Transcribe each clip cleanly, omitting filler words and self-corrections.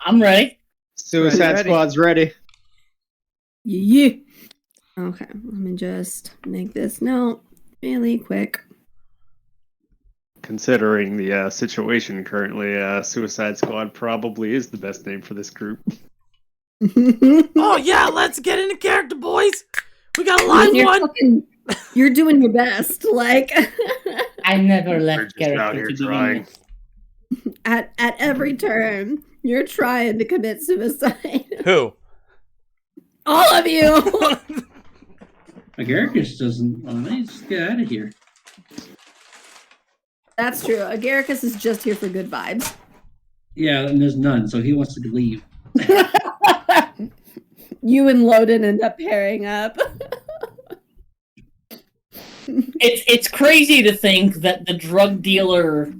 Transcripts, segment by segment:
I'm ready. Suicide Squad's ready. Yeah. Okay, let me just make this note really quick. Considering the situation currently, Suicide Squad probably is the best name for this group. Oh yeah, let's get into character, boys. We got a live one. You're doing your best, like. I never We're left just out character here to begin trying. with. At every turn, you're trying to commit suicide. Who? All of you. Agaricus doesn't. Well, let's get out of here. That's true. Agaricus is just here for good vibes. Yeah, and there's none, so he wants to leave. You and Loden end up pairing up. It's crazy to think that the drug dealer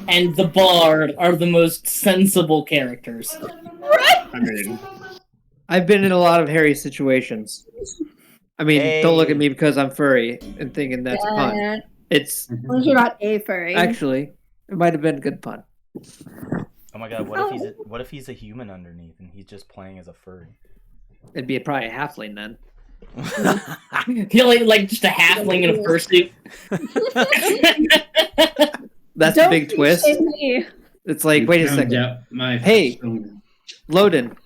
and the bard are the most sensible characters. Right? I mean, I've been in a lot of hairy situations. I mean, don't look at me because I'm furry and thinking that's a pun. It's You're not a furry. actually, it might have been a good pun. Oh my god, what if he's a human underneath and he's just playing as a furry? It'd be probably a halfling then. He'll like just a halfling in a fursuit. That's the big twist. Me. It's like, wait a second. Hey, persona. Loden,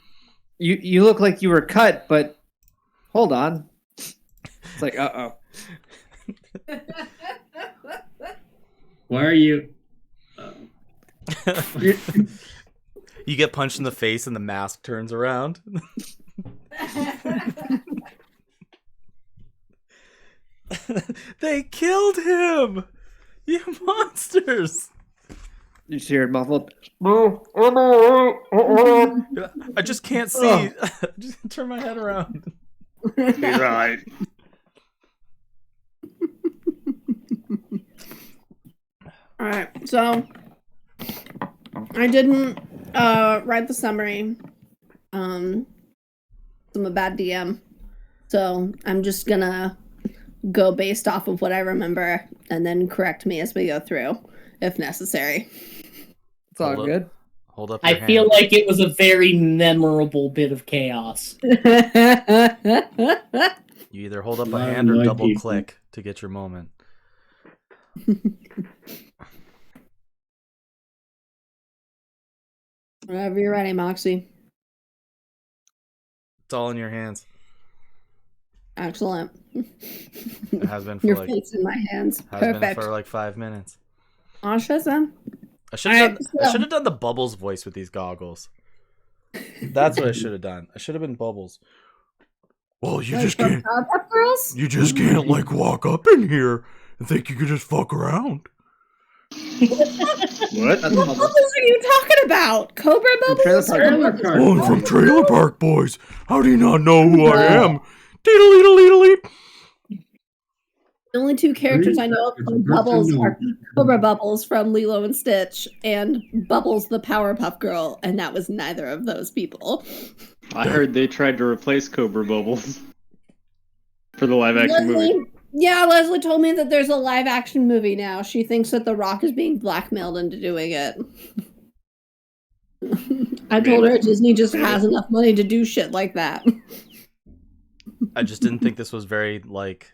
you look like you were cut, but hold on. It's like, uh-oh. Why are you? You get punched in the face and the mask turns around. They killed him! You monsters! You just hear it muffled. I just can't see. Just turn my head around. he's right. Alright, so I didn't write the summary. I'm a bad DM. So I'm just gonna go based off of what I remember and then correct me as we go through, if necessary. It's all good. Hold up your I feel hand. like it was a very memorable bit of chaos. You either hold up a hand or double click to get your moment. Whenever you're ready, Moxie. It's all in your hands. Excellent. It has been for Your like fate's in my hands. has been Perfect. for like 5 minutes. Awesome. I should have done the Bubbles voice with these goggles. That's what I should have done. I should have been Bubbles. Well, you just can't. Girls? You just can't like walk up in here and think you could just fuck around. What? What bubbles are you talking about? Cobra bubbles? Trailer park. Oh, I'm from Trailer Park Boys. How do you not know who I am? Deedle-leedle-leedle-leed. The only two characters I know from Bubbles are Cobra Bubbles from Lilo and Stitch and Bubbles the Powerpuff Girl, and that was neither of those people. I heard they tried to replace Cobra Bubbles for the live-action movie. Yeah, Leslie told me that there's a live-action movie now. She thinks that The Rock is being blackmailed into doing it. I told her Disney just has enough money to do shit like that. I just didn't think this was very like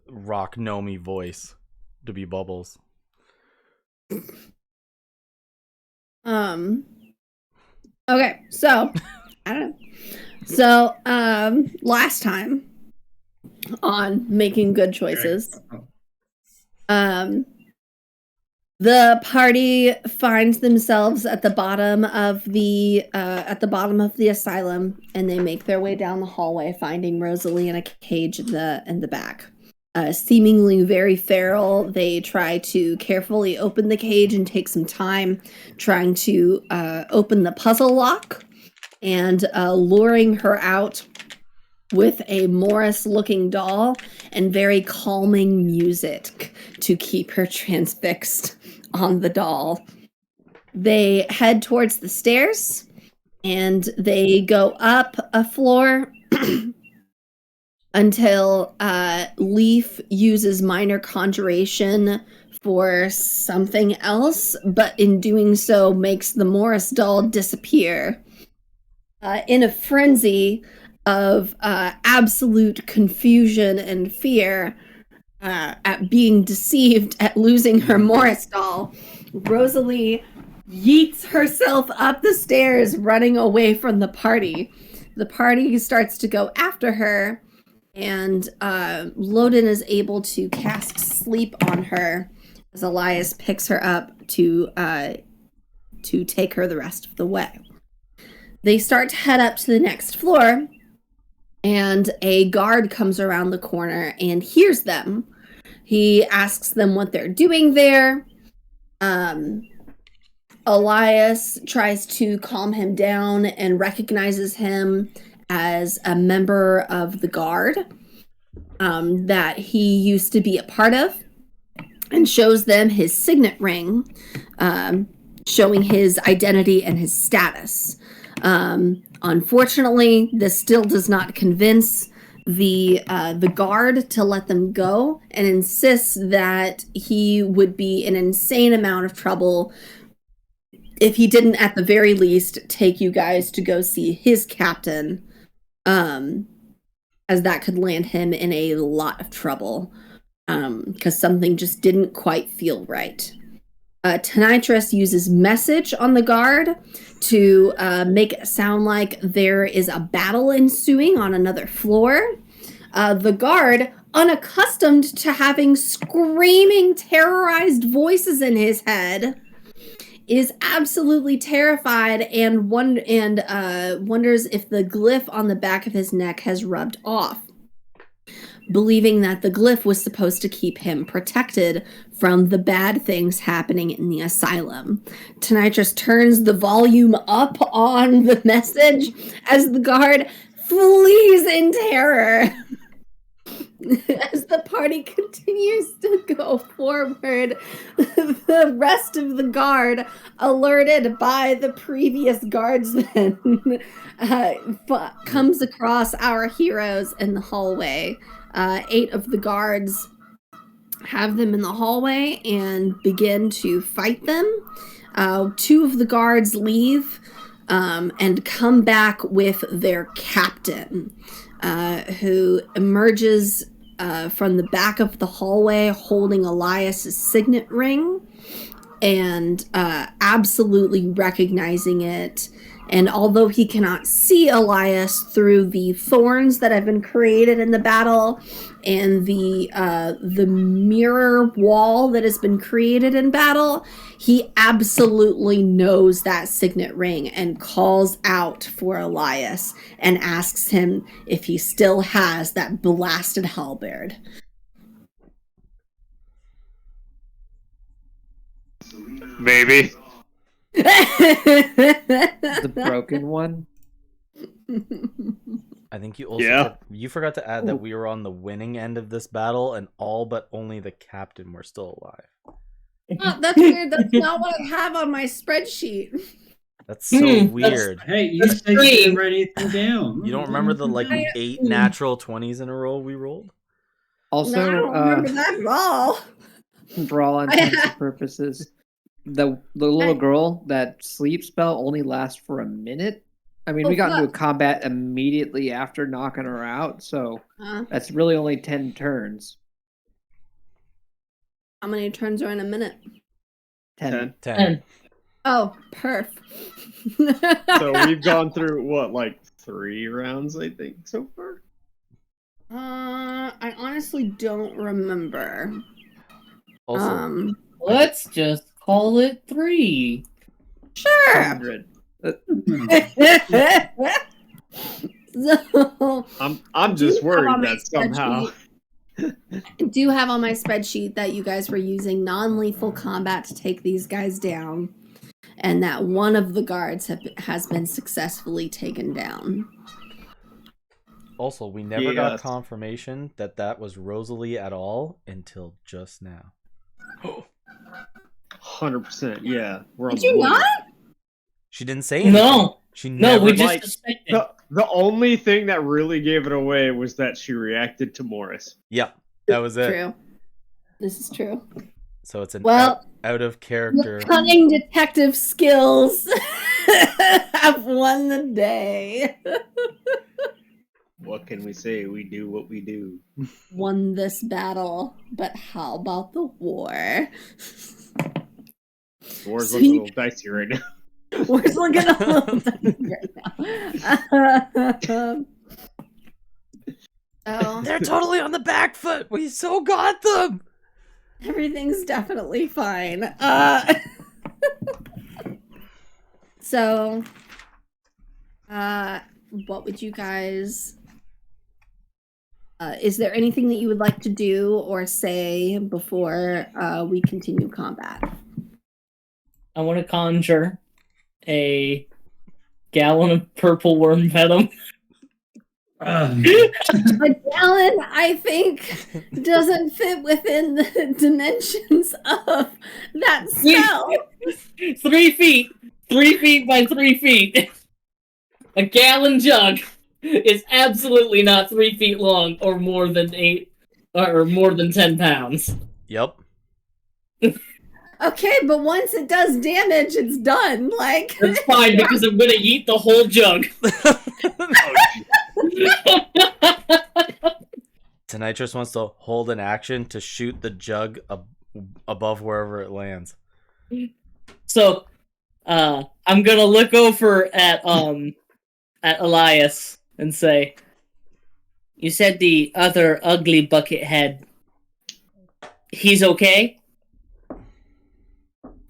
rock gnomey voice to be Bubbles. Okay, so I don't know. So last time on making good choices, the party finds themselves at the bottom of the asylum, and they make their way down the hallway, finding Rosalie in a cage in the back. Seemingly very feral, they try to carefully open the cage and take some time trying to open the puzzle lock, and luring her out with a Morris-looking doll and very calming music to keep her transfixed on the doll. They head towards the stairs, and they go up a floor until Leaf uses minor conjuration for something else, but in doing so makes the Morris doll disappear. In a frenzy of absolute confusion and fear at being deceived at losing her Morris doll, Rosalie yeets herself up the stairs, running away from the party. The party starts to go after her, and Loden is able to cast sleep on her as Elias picks her up to take her the rest of the way. They start to head up to the next floor, and a guard comes around the corner and hears them. He asks them what they're doing there. Elias tries to calm him down and recognizes him as a member of the guard that he used to be a part of, and shows them his signet ring, showing his identity and his status. Unfortunately, this still does not convince the guard to let them go, and insists that he would be in an insane amount of trouble if he didn't at the very least take you guys to go see his captain, as that could land him in a lot of trouble, because something just didn't quite feel right. Tonitrus uses message on the guard to make it sound like there is a battle ensuing on another floor. The guard, unaccustomed to having screaming, terrorized voices in his head, is absolutely terrified and wonders if the glyph on the back of his neck has rubbed off, believing that the glyph was supposed to keep him protected from the bad things happening in the asylum. Tonitrus turns the volume up on the message as the guard flees in terror. As the party continues to go forward, the rest of the guard, alerted by the previous guardsman, comes across our heroes in the hallway. 8 of the guards have them in the hallway and begin to fight them. 2 of the guards leave and come back with their captain, who emerges from the back of the hallway holding Elias's signet ring and absolutely recognizing it. And although he cannot see Elias through the thorns that have been created in the battle and the mirror wall that has been created in battle, he absolutely knows that signet ring and calls out for Elias and asks him if he still has that blasted halberd. Maybe. The broken one. I think you also you forgot to add that we were on the winning end of this battle, and all but only the captain were still alive. Oh, that's weird. That's not what I have on my spreadsheet. That's so weird. Hey, you said you didn't write anything down. You don't remember the 8 natural 20s in a row we rolled? Also, No, I don't remember that at all. for all intents and purposes, the little girl, that sleep spell only lasts for a minute. I mean, we got into combat immediately after knocking her out, so that's really only 10 turns. How many turns are in a minute? 10. Oh, perf. So we've gone through, 3 rounds, I think, so far? I honestly don't remember. Also, let's just call it 3. Sure. 100. So, I'm just worried that somehow. I do have on my spreadsheet that you guys were using non-lethal combat to take these guys down, and that one of the guards has been successfully taken down. Also, we never got confirmation that was Rosalie at all until just now. 100%, yeah. We're on Did you not? She didn't say anything. No. She never, we just suspected. The only thing that really gave it away was that she reacted to Morris. Yeah, that was it. True. This is true. So it's an Well, out of your character. cunning detective skills have won the day. What can we say? We do what we do. Won this battle, but how about the war? War's So looking a you- little dicey right now. War's looking a little dicey right now. So They're totally on the back foot. We so got them. everything's definitely fine. So, what would you guys? Is there anything that you would like to do or say before we continue combat? I want to conjure a gallon of purple worm venom. A gallon, I think, doesn't fit within the dimensions of that spell. 3 feet. 3 feet by 3 feet. A gallon jug is absolutely not 3 feet long or more than 8 or more than 10 pounds. Yep. Okay, but once it does damage, it's done. Like That's fine because I'm gonna eat the whole jug. Tonitrus wants to hold an action to shoot the jug above wherever it lands. So, I'm gonna look over at Elias and say, "You said the other ugly bucket head. He's okay?"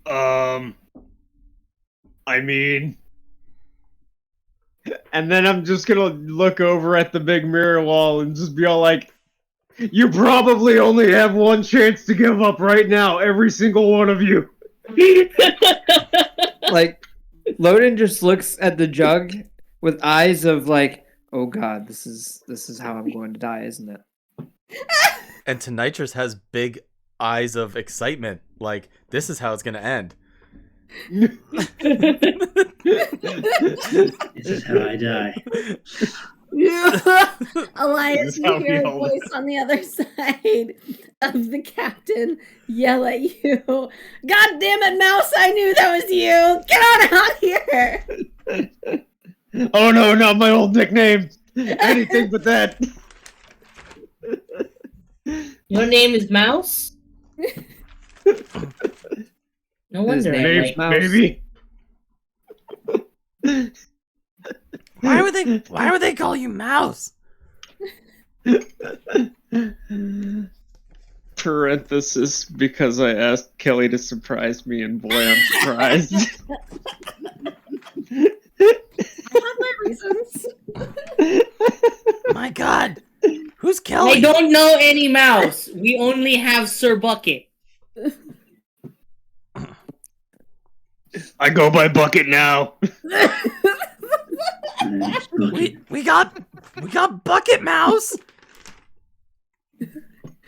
I mean, and then I'm just gonna look over at the big mirror wall and just be all like, "You probably only have one chance to give up right now, every single one of you." Like, Loden just looks at the jug with eyes of like, "Oh God, this is how I'm going to die, isn't it?" And Tonitrus has big eyes of excitement. Like, this is how it's gonna end. This is how I die. Elias, This is you how hear we a all voice on the other side of the captain yell at you. God damn it, Mouse, I knew that was you! Get on out here! Oh no, not my old nickname. Anything but that. Your name is Mouse? No wonder. name I is like- Mouse. Baby. Why would they call you Mouse? Parenthesis, because I asked Kelly to surprise me, and boy, I'm surprised. I have my reasons. My God, who's I Kelly? don't know any mouse. We only have Sir Bucket. I go by Bucket now. We got Bucket Mouse.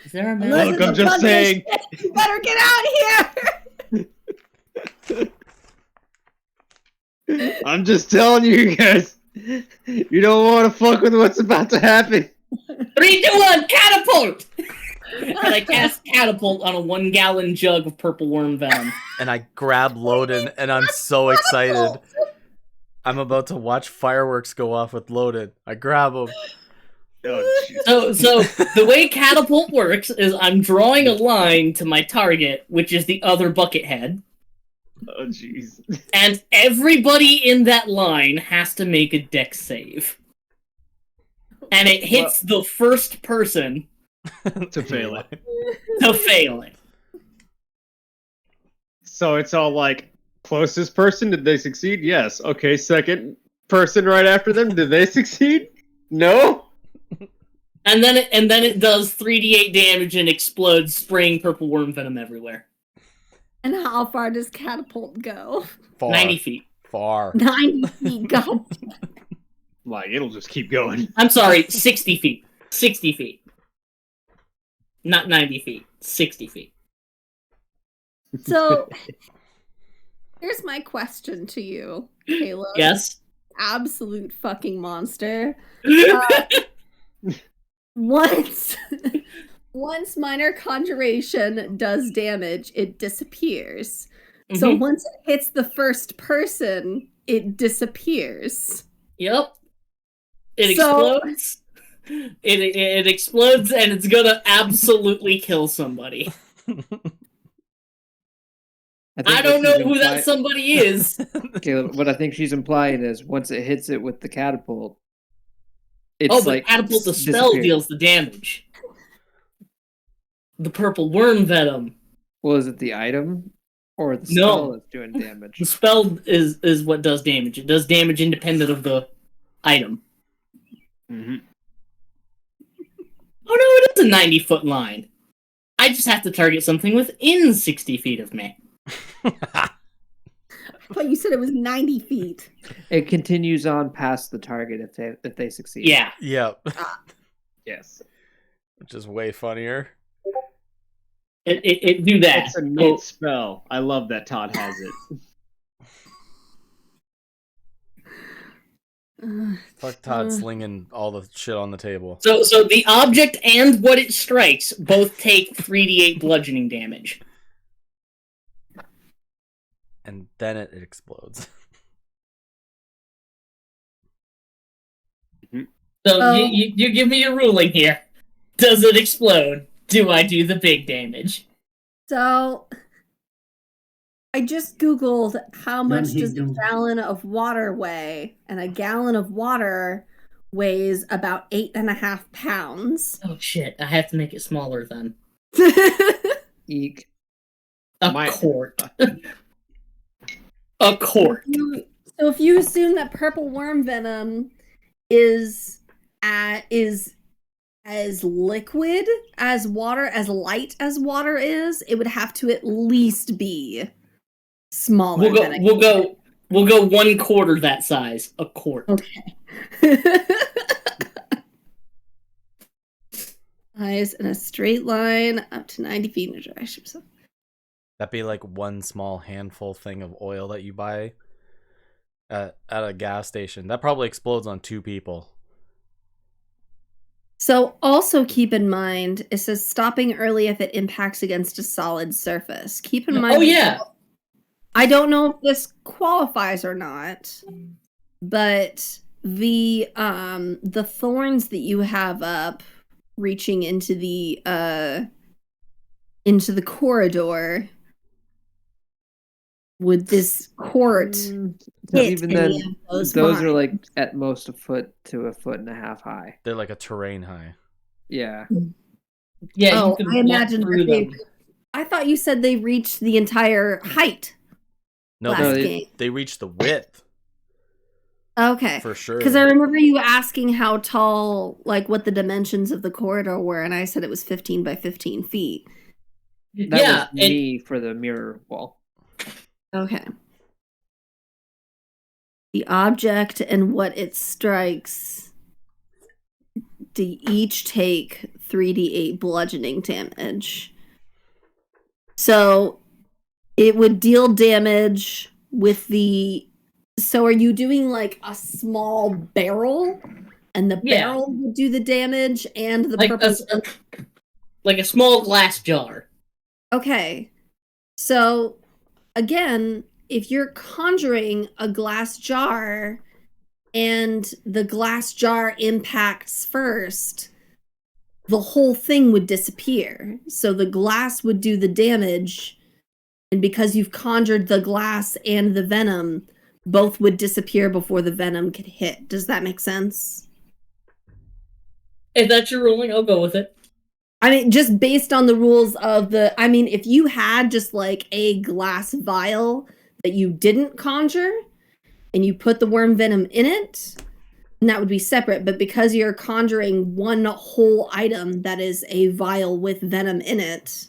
Is there a mouse? Unless Look, it's I'm a just bunch of saying. shit, you better get out here! I'm just telling you guys. You don't want to fuck with what's about to happen. 3, 2, 1, catapult! And I cast catapult on a 1-gallon jug of purple worm venom. And I grab Loden, and I'm so excited. I'm about to watch fireworks go off with Loden. I grab him. Oh, jeez. So the way catapult works is I'm drawing a line to my target, which is the other bucket head, Oh, jeez. and everybody in that line has to make a dex save. And it hits the first person To fail it. to fail it. So it's all like, closest person, did they succeed? Yes. Okay, second person right after them, did they succeed? No? And then it does 3d8 damage and explodes, spraying purple worm venom everywhere. And how far does catapult go? Far. 90 feet. Far. 90 feet, god. Like, it'll just keep going. I'm sorry, 60 feet. 60 feet. Not 90 feet. 60 feet. So, here's my question to you, Caleb. Yes? Absolute fucking monster. I Once once minor conjuration does damage, it disappears. So once it hits the first person, it disappears. Yep. It explodes. It explodes, and it's gonna absolutely kill somebody. I don't know who that somebody is. Caleb, what I think she's implying is once it hits it with the catapult, it's but catapult, the spell deals the damage. The purple worm venom. Well, is it the item or the spell that's doing damage? The spell is what does damage. It does damage independent of the item. Mm-hmm. Oh no, it is a 90-foot line. I just have to target something within 60 feet of me. I thought you said it was 90 feet. It continues on past the target if they succeed. Yeah. Yep. Yes. Which is way funnier. It do that. It's a neat spell. I love that Todd has it. Fuck Todd slinging all the shit on the table. So the object and what it strikes both take 3d8 bludgeoning damage. And then it explodes. So you give me a ruling here. Does it explode? Do I do the big damage? So I just Googled how much does a gallon of water weigh, and a gallon of water weighs about 8.5 pounds. Oh shit, I have to make it smaller then. Eek. A quart. A quart. So if you assume that purple worm venom is as liquid as water, as light as water is, it would have to at least be smaller. We'll go 1/4 that size. A quart. Okay. Eyes in a straight line up to 90 feet in a direction. That'd be like one small handful thing of oil that you buy at a gas station. That probably explodes on 2 people. So also keep in mind, it says stopping early if it impacts against a solid surface. Keep in mind. Oh yeah. I don't know if this qualifies or not, but the thorns that you have up reaching into the corridor, would this court even then, those are like at most a foot to a foot and a half high. They're like a terrain high. Yeah. Yeah. Oh, I imagine I thought you said they reached the entire height. No, they reached the width. Okay. For sure. Because I remember you asking how tall, like what the dimensions of the corridor were, and I said it was 15 by 15 feet. That was me for the mirror wall. Okay. The object and what it strikes each take 3d8 bludgeoning damage. So it would deal damage with the... So are you doing like a small barrel? And the barrel would do the damage and the purple... Like a small glass jar. Okay. So... Again, if you're conjuring a glass jar and the glass jar impacts first, the whole thing would disappear. So the glass would do the damage, and because you've conjured the glass and the venom, both would disappear before the venom could hit. Does that make sense? If that's your ruling, I'll go with it. I mean, just based on the rules of if you had just like a glass vial that you didn't conjure and you put the worm venom in it, then that would be separate. But because you're conjuring one whole item that is a vial with venom in it.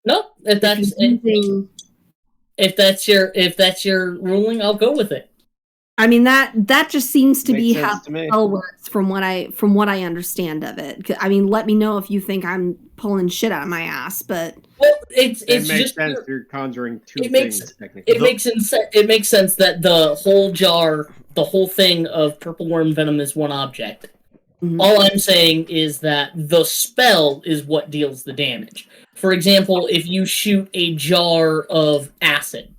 Nope. If that's your ruling, I'll go with it. I mean, that just seems to be Makes how sense to me. spell works from what I understand of it. I mean, let me know if you think I'm pulling shit out of my ass, but well, it makes just sense. You're conjuring two things technically. It makes sense that the whole jar, the whole thing of purple worm venom is one object. Mhm. All I'm saying is that the spell is what deals the damage. For example, if you shoot a jar of acid,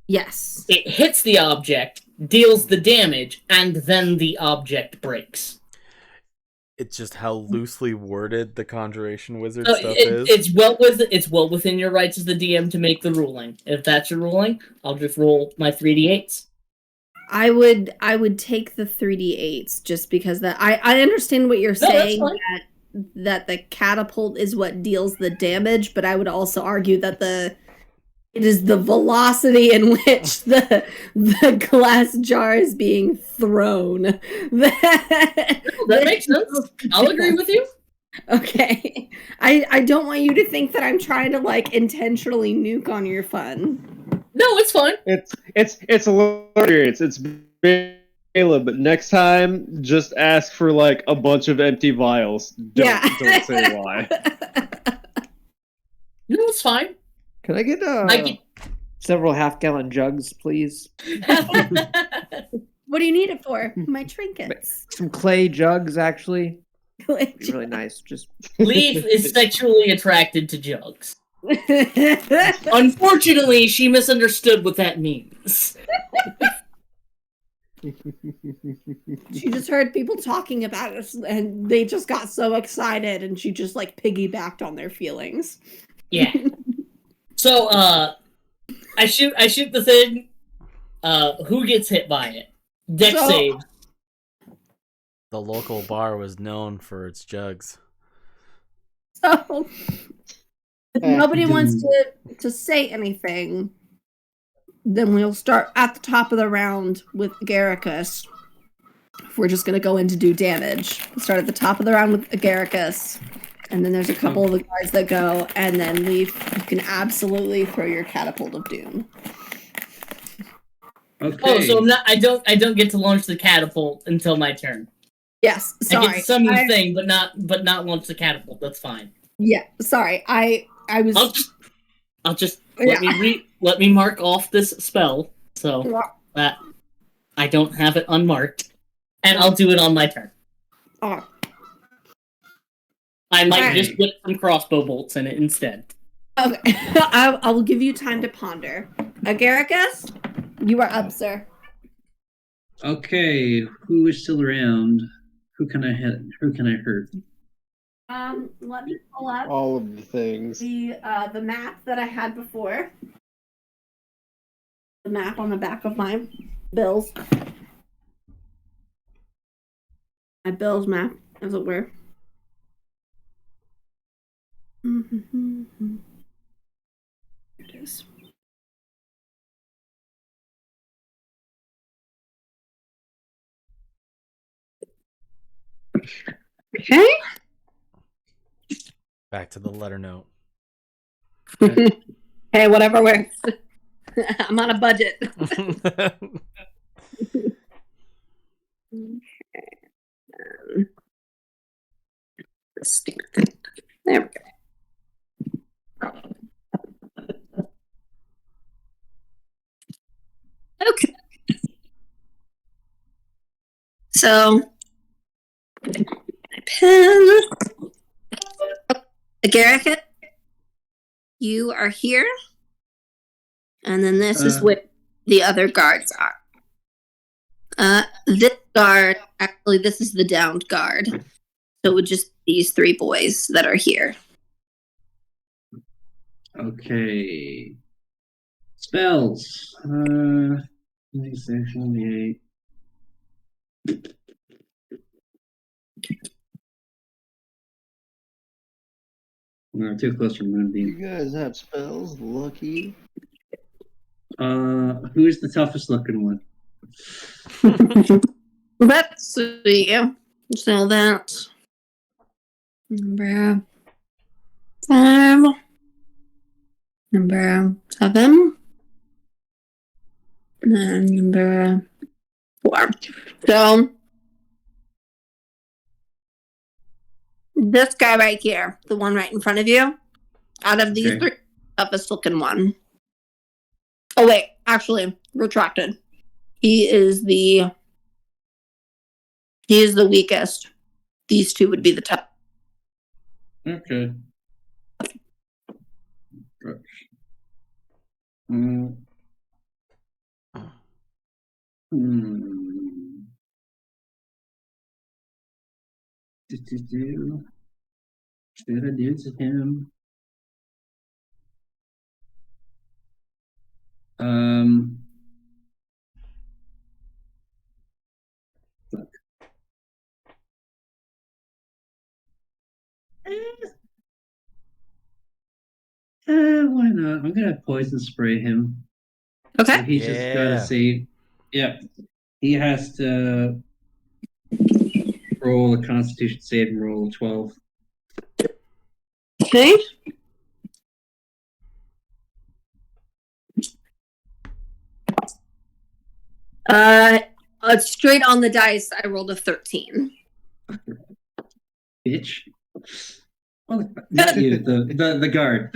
Yes. it hits the object, deals the damage, and then the object breaks. It's just how loosely worded the Conjuration Wizard So stuff is. it's well within your rights as the DM to make the ruling. If that's your ruling, I'll just roll my 3d8s. I would take the 3d8s just because that I understand what you're No, that's saying fine. that the catapult is what deals the damage, but I would also argue that it is the velocity in which the glass jar is being thrown. That makes sense. I'll agree with you. Okay. I don't want you to think that I'm trying to like intentionally nuke on your fun. No, it's fine. It's a little experience. It's Bela, but next time just ask for like a bunch of empty vials. Don't say why. No, it's fine. Can I get several half-gallon jugs, please? What do you need it for? My trinkets. Some clay jugs, actually. Clay Be really nice. Just Leaf is sexually attracted to jugs. Unfortunately, she misunderstood what that means. She just heard people talking about it and they just got so excited and she just like piggybacked on their feelings. Yeah. So, I shoot the thing. Who gets hit by it? Dex save. The local bar was known for its jugs. So if nobody wants to say anything, then we'll start at the top of the round with Agaricus. If we're just going to go in to do damage. We'll start at the top of the round with Agaricus, and then there's a couple of the guards that go, and then Leaf, you can absolutely throw your Catapult of Doom. Okay. Oh, so I don't get to launch the catapult until my turn. Yes, sorry. I get to summon the thing, but not launch the catapult. That's fine. Yeah, sorry. I was. I'll just let me mark off this spell so that I don't have it unmarked, and I'll do it on my turn. Oh. I might just put some crossbow bolts in it instead. Okay, I will give you time to ponder. Agaricus, you are up, sir. Okay, who is still around? Who can I hit? Who can I hurt? Let me pull up All of the things. the map that I had before. The map on the back of my bills. My bills map, as it were. Here it is. Okay. Back to the letter note. Hey, whatever works. I'm on a budget. There we go. Okay. So, pen. Agaricus, you are here. And then this is what the other guards are. This guard, actually, this is the downed guard. So it would just be these three boys that are here. Okay. Spells. Section 8. We're too close from You Moonbeam. guys have spells, lucky. Who's the toughest looking one? Let's see. So that's number 5, number 7, and number 4. So this guy right here, the one right in front of you, out of these three, toughest looking one. Oh wait, actually, retracted. He is the weakest. These two would be the top. Okay. Hmm. Should I do to him? Fuck. Why not? I'm gonna poison spray him. Okay. So he's just gotta save. Yep. He has to roll a Constitution save and roll 12. Okay. Straight on the dice, I rolled a 13. Bitch. Well, not you, the guard.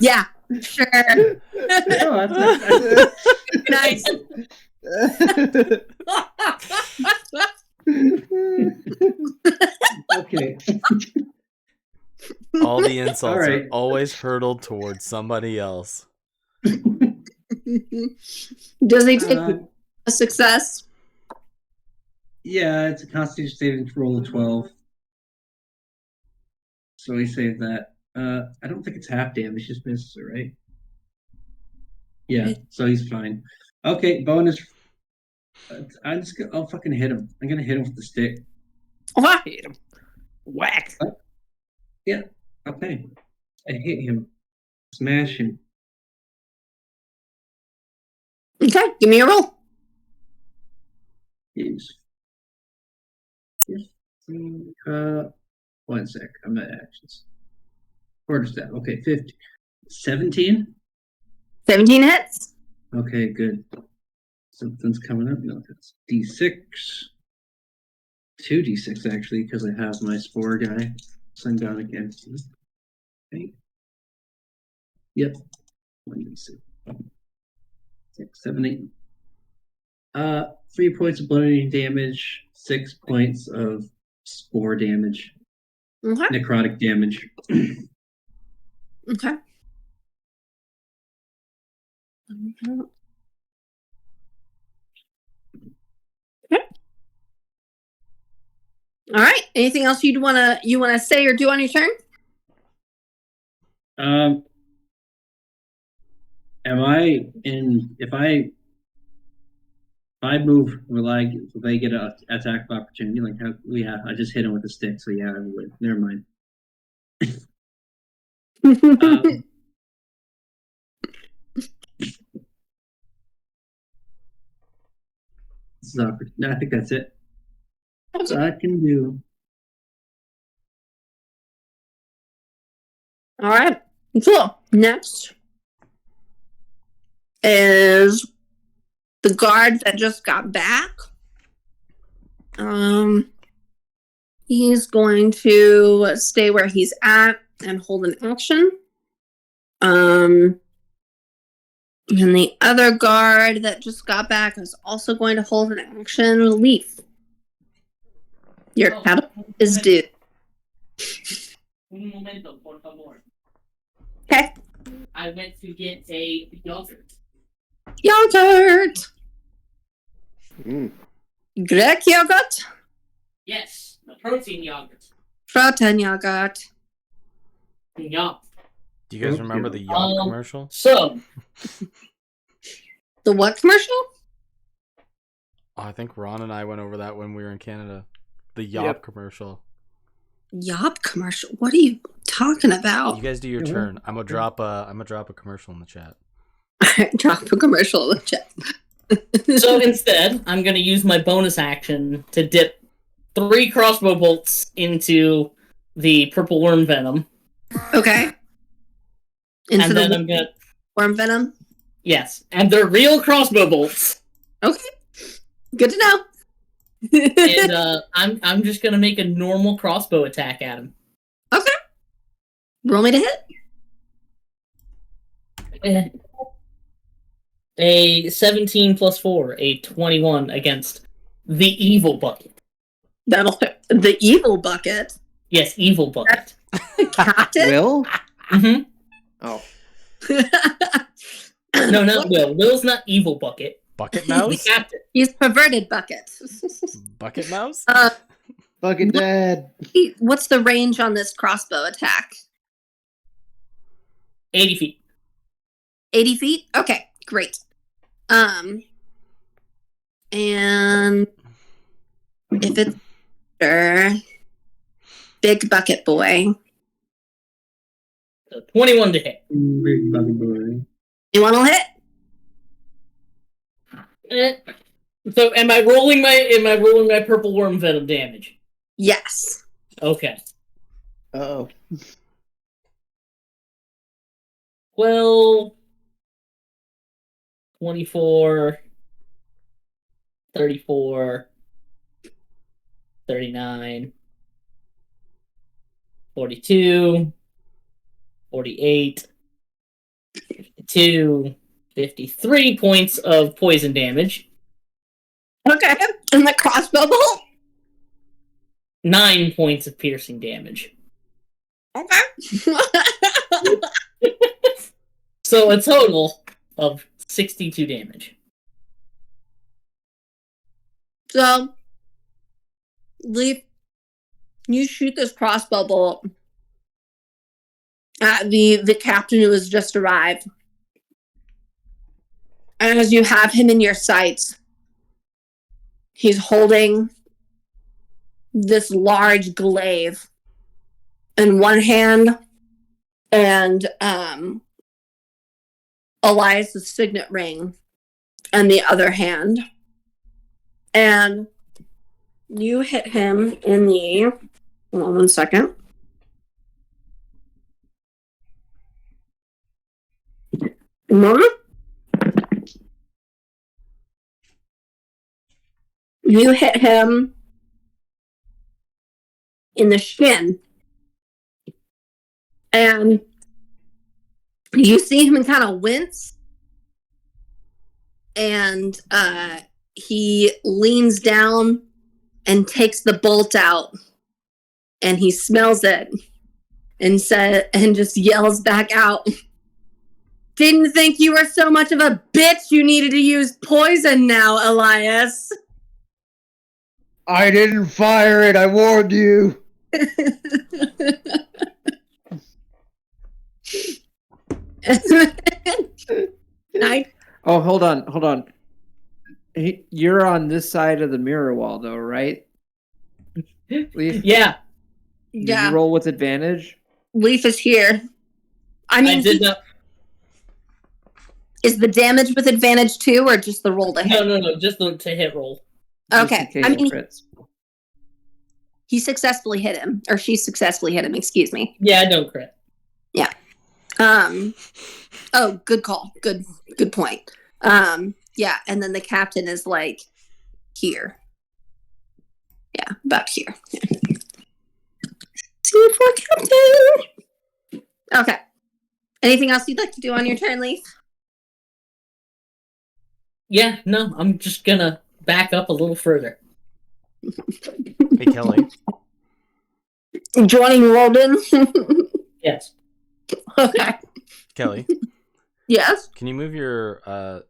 Yeah, sure. Oh, that's Nice. okay. All the insults All right. are always hurtled towards somebody else. Does he take a success? Yeah, it's a Constitution saving roll of 12. So he saved that. I don't think it's half damage, just misses it, right? Yeah, so he's fine. Okay, bonus. I'll fucking hit him. I'm gonna hit him with the stick. I hit him. Whack. Yeah, okay. I hit him. Smash him. Okay, give me a roll. Yes. 1 sec. I'm at actions. Quarterstaff. Okay, 50. 17? 17 hits. Okay, good. Something's coming up. No, that's D6. 2d6 actually, because I have my spore guy. Send down again. Okay. Yep. 1d6. 6, 7, 8. 3 points of bludgeoning damage, 6 points of spore damage. Okay. Necrotic damage. Okay. Okay. All right. Anything else you wanna say or do on your turn? Am I in? If I move, will I get an attack of opportunity? Like how? Yeah, I just hit him with a stick, so yeah, I would. Never mind. No, I think that's it. That's all I can do. All right. Cool. Next is the guard that just got back. He's going to stay where he's at and hold an action. And the other guard that just got back is also going to hold an action. Leaf. Your cattle is due. Un momento, por favor. Okay. I went to get a yogurt. Yogurt. Greg yogurt. Yes, the protein yogurt. Protein yogurt. Yum. Do you guys remember the Yum commercial? So, The what commercial? Oh, I think Ron and I went over that when we were in Canada. The Yop commercial. Yop commercial. What are you talking about? You guys do your turn. I'm gonna drop a commercial in the chat. Drop a commercial in the chat. So instead, I'm going to use my bonus action to dip 3 crossbow bolts into the purple worm venom. Okay. And then I'm going to... Worm venom? Yes. And they're real crossbow bolts. Okay. Good to know. And I'm just going to make a normal crossbow attack at him. Okay. Roll me to hit. A 17 plus 4, a 21 against the evil bucket. The evil bucket. Yes, evil bucket. Captain? Will? Mm-hmm. Oh. No, not Will. Will's not evil bucket. Bucket The mouse? captain. He's perverted bucket. Bucket mouse? Bucket Dad. What's the range on this crossbow attack? 80 feet. 80 feet? Okay, great. And if it's big bucket boy. So 21 to hit. Big buggy boy. You want to hit? So am I rolling my purple worm venom damage? Yes. Okay. Uh-oh. 12, 24, 34, 39, 42, 48, 52, 53 points of poison damage. Okay. And the crossbow bolt? 9 points of piercing damage. Okay. So a total of 62 damage. So, Leaf, you shoot this crossbow bolt at the captain who has just arrived. And as you have him in your sights, he's holding this large glaive in one hand and Elias's signet ring in the other hand. And you hit him in the... Hold on 1 second. You hit him in the shin. And you see him kind of wince. And he leans down and takes the bolt out. And he smells it. And just yells back out. Didn't think you were so much of a bitch you needed to use poison now, Elias. I didn't fire it, I warned you. Oh, hold on. You're on this side of the mirror wall, though, right? Leaf? Yeah, Did you roll with advantage? Leaf is here. I mean, I did not. Is the damage with advantage too, or just the roll to hit? No, just the to hit roll. Okay. I mean, crits. he successfully hit him, or she successfully hit him. Excuse me. Yeah, I don't crit. Yeah. Oh, good call. Good point. Yeah, and then the captain is like here. Yeah, about here. C4 captain. Okay. Anything else you'd like to do on your turn, Leaf? Yeah, no, I'm just gonna back up a little further. Hey, Kelly. Joining Roden. Yes. Okay. Kelly, Yes. can you move your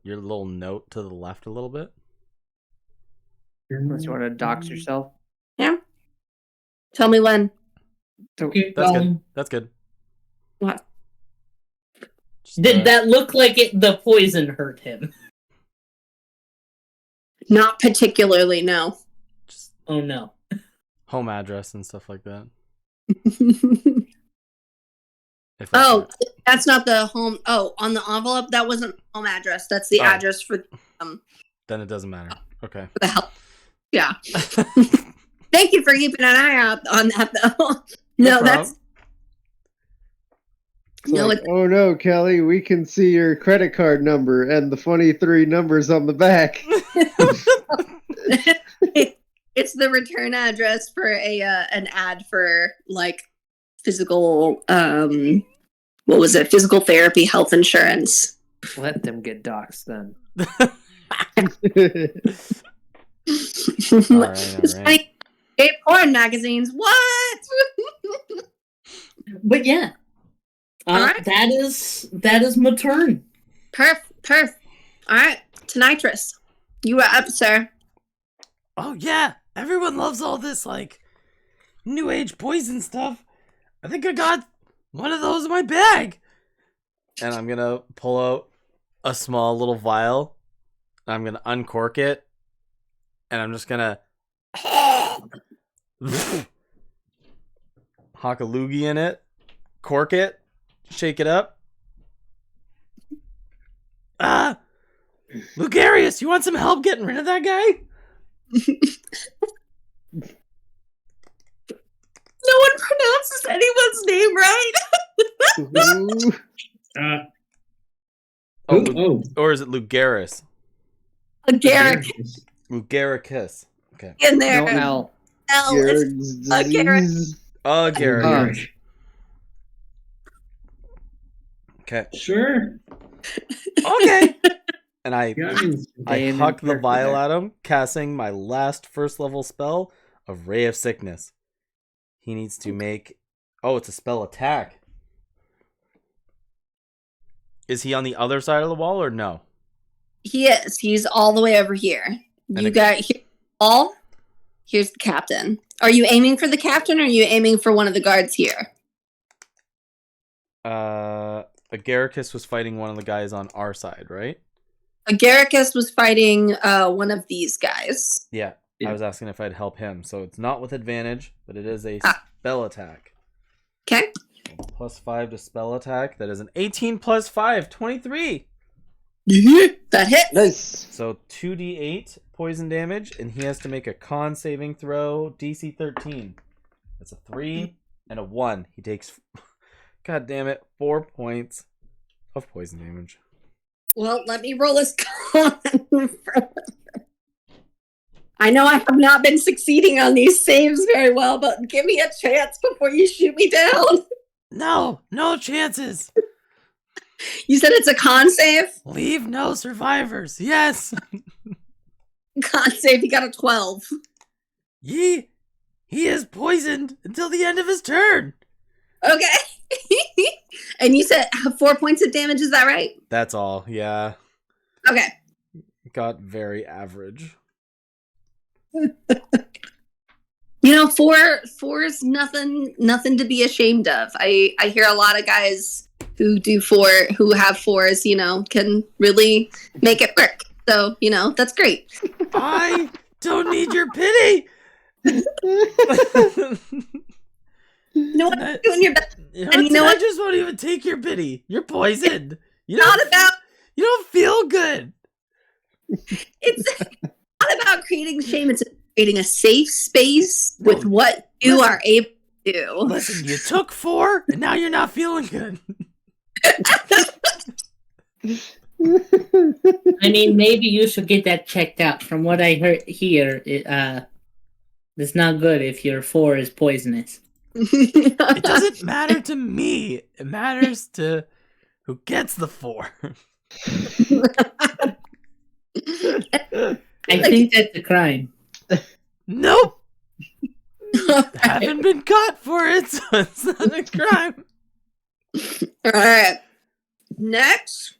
little note to the left a little bit? Unless you want to dox yourself. Yeah. Tell me when. Okay, That's good. That's good. What? Just, Did that look like the poison hurt him? Not particularly, no. just Oh no. home address and stuff like that. If Oh, that's not the home. Oh, on the envelope, that wasn't home address. That's the address for then it doesn't matter. Okay. the help. Yeah. Thank you for keeping an eye out on that, though. No, that's It's like, oh no, Kelly, we can see your credit card number and the funny 3 numbers on the back. it's the return address for an ad for like physical what was it? Physical therapy health insurance. Let them get doxxed then. It's right. funny. Gay porn magazines. What? But yeah, Alright. that is my turn. Perf. All right, Tonitrus, you are up, sir. Oh yeah, everyone loves all this like new age poison stuff. I think I got one of those in my bag. And I'm gonna pull out a small little vial. I'm gonna uncork it, and I'm just gonna hock a loogie in it, cork it, shake it up. Lugarius, you want some help getting rid of that guy? No one pronounces anyone's name right. Or is it Lugaris? Garrick Lugaricus. Okay. in there. No L. L is a Garrick. Garrus. Okay. Sure. Okay. And I Yeah, huck the vial at him, casting my last first level spell of Ray of Sickness. He needs to make... Oh, it's a spell attack. Is he on the other side of the wall or no? He is. He's all the way over here. You got here. All. Here's the captain. Are you aiming for the captain, or are you aiming for one of the guards here? Agaricus was fighting one of the guys on our side, right? Agaricus was fighting one of these guys. Yeah. Yeah. I was asking if I'd help him. So it's not with advantage, but it is a spell attack. Okay. +5 to spell attack. That is an 18 plus 5, 23. That hits. Nice. So 2d8 poison damage, and he has to make a con saving throw, DC 13. That's a 3 and a 1. He takes, god damn it, 4 points of poison damage. Well, let me roll his con. I know I have not been succeeding on these saves very well, but give me a chance before you shoot me down. No chances. You said it's a con save? Leave no survivors. Yes. Con save, you got a 12. He is poisoned until the end of his turn. Okay. And you said 4 points of damage, is that right? That's all. Yeah. Okay. Got very average. You know, four is nothing to be ashamed of. I hear a lot of guys who have 4s, you know, can really make it work. So, you know, that's great. I don't need your pity. You know what? You're doing your best. And you know what? I just won't even take your pity. You're poisoned. You don't feel good. It's not about creating shame. It's creating a safe space with what you are able to do. Listen, you took 4, and now you're not feeling good. I mean, maybe you should get that checked out. From what I heard here, it's not good if your 4 is poisonous. It doesn't matter to me. It matters to who gets the 4. I think that's a crime. Nope. Haven't been caught for it, so it's not a crime. All right. Next.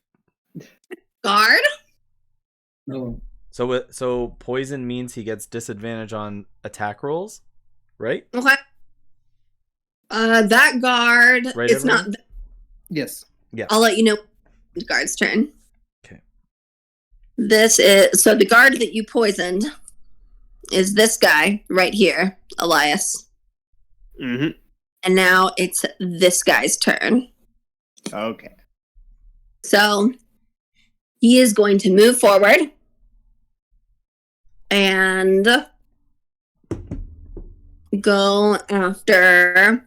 Guard. Oh, So poison means he gets disadvantage on attack rolls, right? Okay. That guard. Right, It's everyone? not. Yes. Yeah. I'll let you know. The guard's turn. Okay. This is so the guard that you poisoned is this guy right here, Elias. Mm-hmm. And now it's this guy's turn. Okay. So he is going to move forward and go after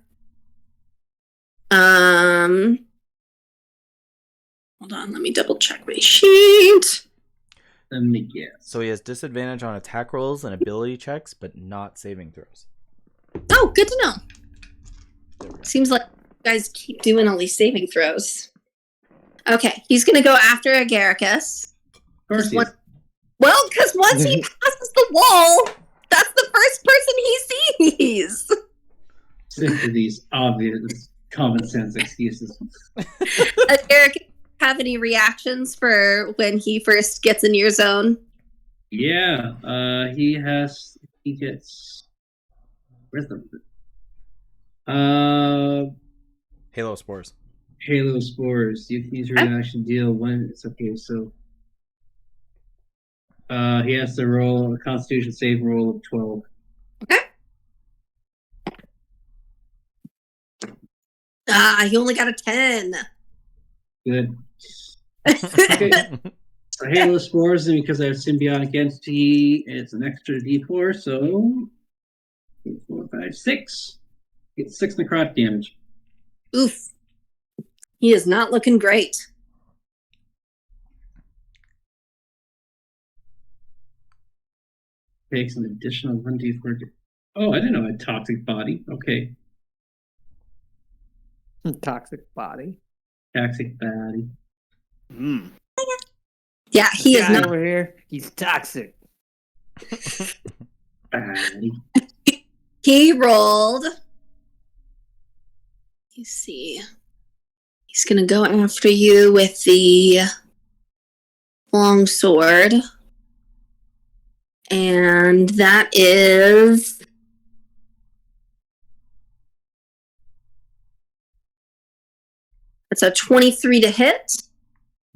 hold on, let me double check my sheet. let me guess. So he has disadvantage on attack rolls and ability checks, but not saving throws. Oh, good to know. There we go. Seems like you guys keep doing all these saving throws. Okay, he's gonna go after Agaricus. Of course he is. Well, because once he passes the wall, That's the first person he sees. Sick of these obvious common sense excuses. Does Eric have any reactions for when he first gets in your zone? Yeah, he gets where's the Halo spores. Halo spores. You can use your reaction deal when it's okay, so he has to roll a constitution save roll of 12. Okay. He only got a 10. Good. Okay. So Halo spores, and because I have symbiotic entity, it's an extra D4, so 4, 5, 6. Get 6 necrotic damage. Oof. He is not looking great. Takes an additional 1d4. Oh, I didn't know I had toxic body. Okay. Toxic body. Toxic body. Yeah, he is not. Over here. He's toxic. Body. He rolled. You see. He's going to go after you with the long sword. And that is... It's a 23 to hit.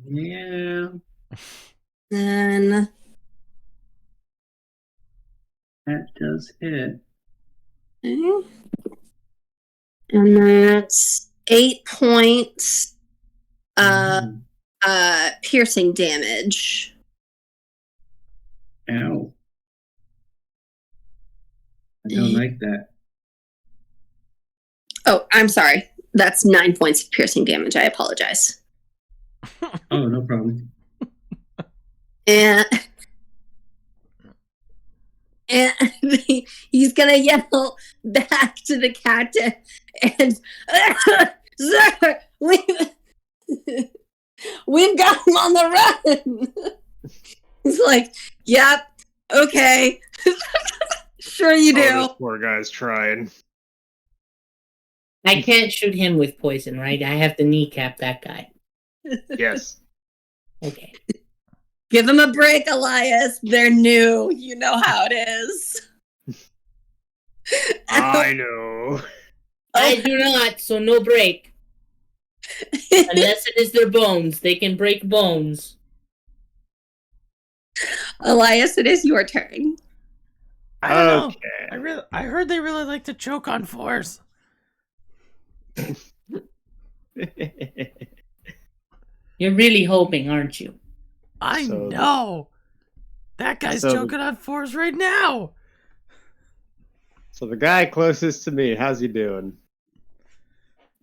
Yeah. Then... That does hit. Okay. And that's 8 points piercing damage. Ow. I don't like that. Oh, I'm sorry. That's 9 points of piercing damage. I apologize. Oh, no problem. And he's gonna yell back to the captain and sir, we've got him on the run. He's like, yep, okay. Sure you do. Oh, this poor guy's trying. I can't shoot him with poison, right? I have to kneecap that guy. Yes. Okay. Give him a break, Elias. They're new. You know how it is. I know. I do not, so no break. Unless it is their bones. They can break bones. Elias, it is your turn. I don't Okay. know. I heard they really like to choke on fours. You're really hoping, aren't you? I So- know. That guy's so- choking on fours right now. So the guy closest to me, how's he doing?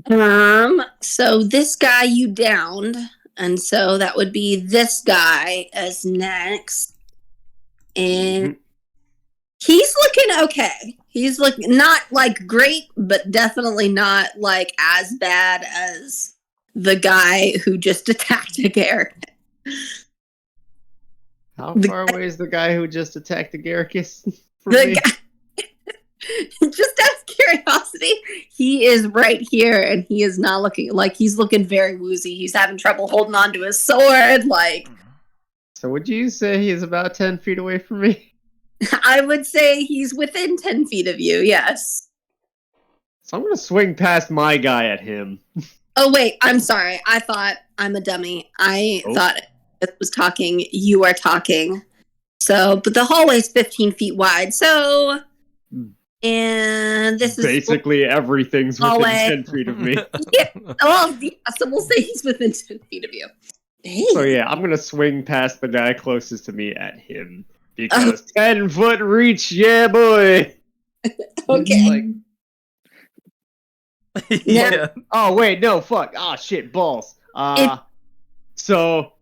So this guy you downed, and so that would be this guy as next. And he's looking okay. He's looking not like great, but definitely not like as bad as the guy who just attacked Garrett. How The far away is the guy who just attacked the Garricus from The me? guy, just out of curiosity, he is right here, and he is not looking like he's looking very woozy. He's having trouble holding on to his sword. Like, So would you say he's about 10 feet away from me? I would say he's within 10 feet of you. Yes. So I'm gonna swing past my guy at him. Oh wait, I'm sorry. I thought I'm a dummy. I Oh. thought it was talking. You are talking. So, but the hallway's 15 feet wide. So, and this is Basically everything's within hallway. 10 feet of me. Oh, yeah, so we'll say he's within 10 feet of you. Dang. So yeah, I'm gonna swing past the guy closest to me at him. Because 10-foot reach, yeah boy! Okay. Yeah. Oh wait, no, fuck. Ah shit, balls. So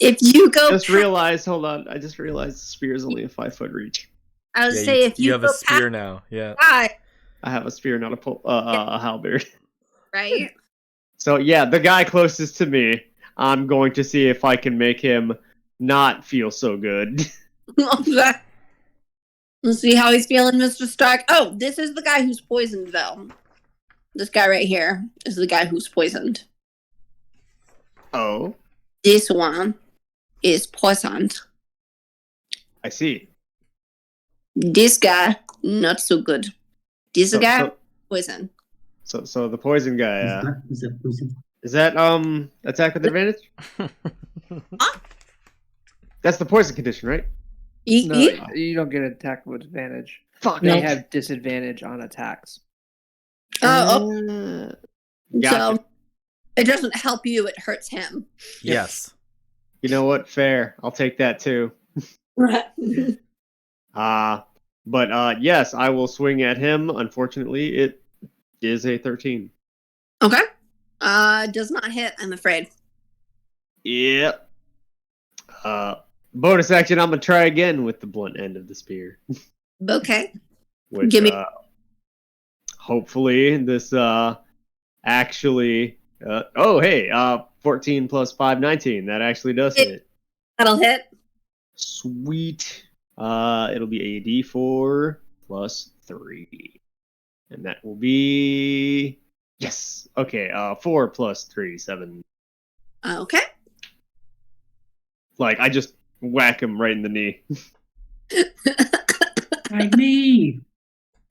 If you go, just realized, hold on, I just realized the spear is only a 5-foot reach. I would Yeah, say if you have go a spear past now. Yeah. the guy, I have a spear, not a halberd. right? So yeah, the guy closest to me, I'm going to see if I can make him not feel so good. Let's see how he's feeling, Mr. Stark. Oh, this is the guy who's poisoned, though. This guy right here is the guy who's poisoned. Oh, This one is poisoned. I see. This guy, not so good. This So- guy, so- poison. So the poison guy, Is that poison? is that attack with advantage? That's the poison condition, right? No, you don't get attacked with advantage. Fuck. They No. have disadvantage on attacks. Gotcha. So it doesn't help you, it hurts him. Yes. You know what? Fair. I'll take that too. But yes, I will swing at him. Unfortunately, it is a 13. Okay. Does not hit, I'm afraid. Yep. Bonus action, I'm gonna try again with the blunt end of the spear. Okay. Which, Give me- hopefully this actually 14 plus 5, 19. That actually does hit. That'll hit. Sweet. It'll be a D4 plus 3. And that will be yes. Okay, 4 plus 3, 7. Okay. Like I just whack him right in the knee. My knee!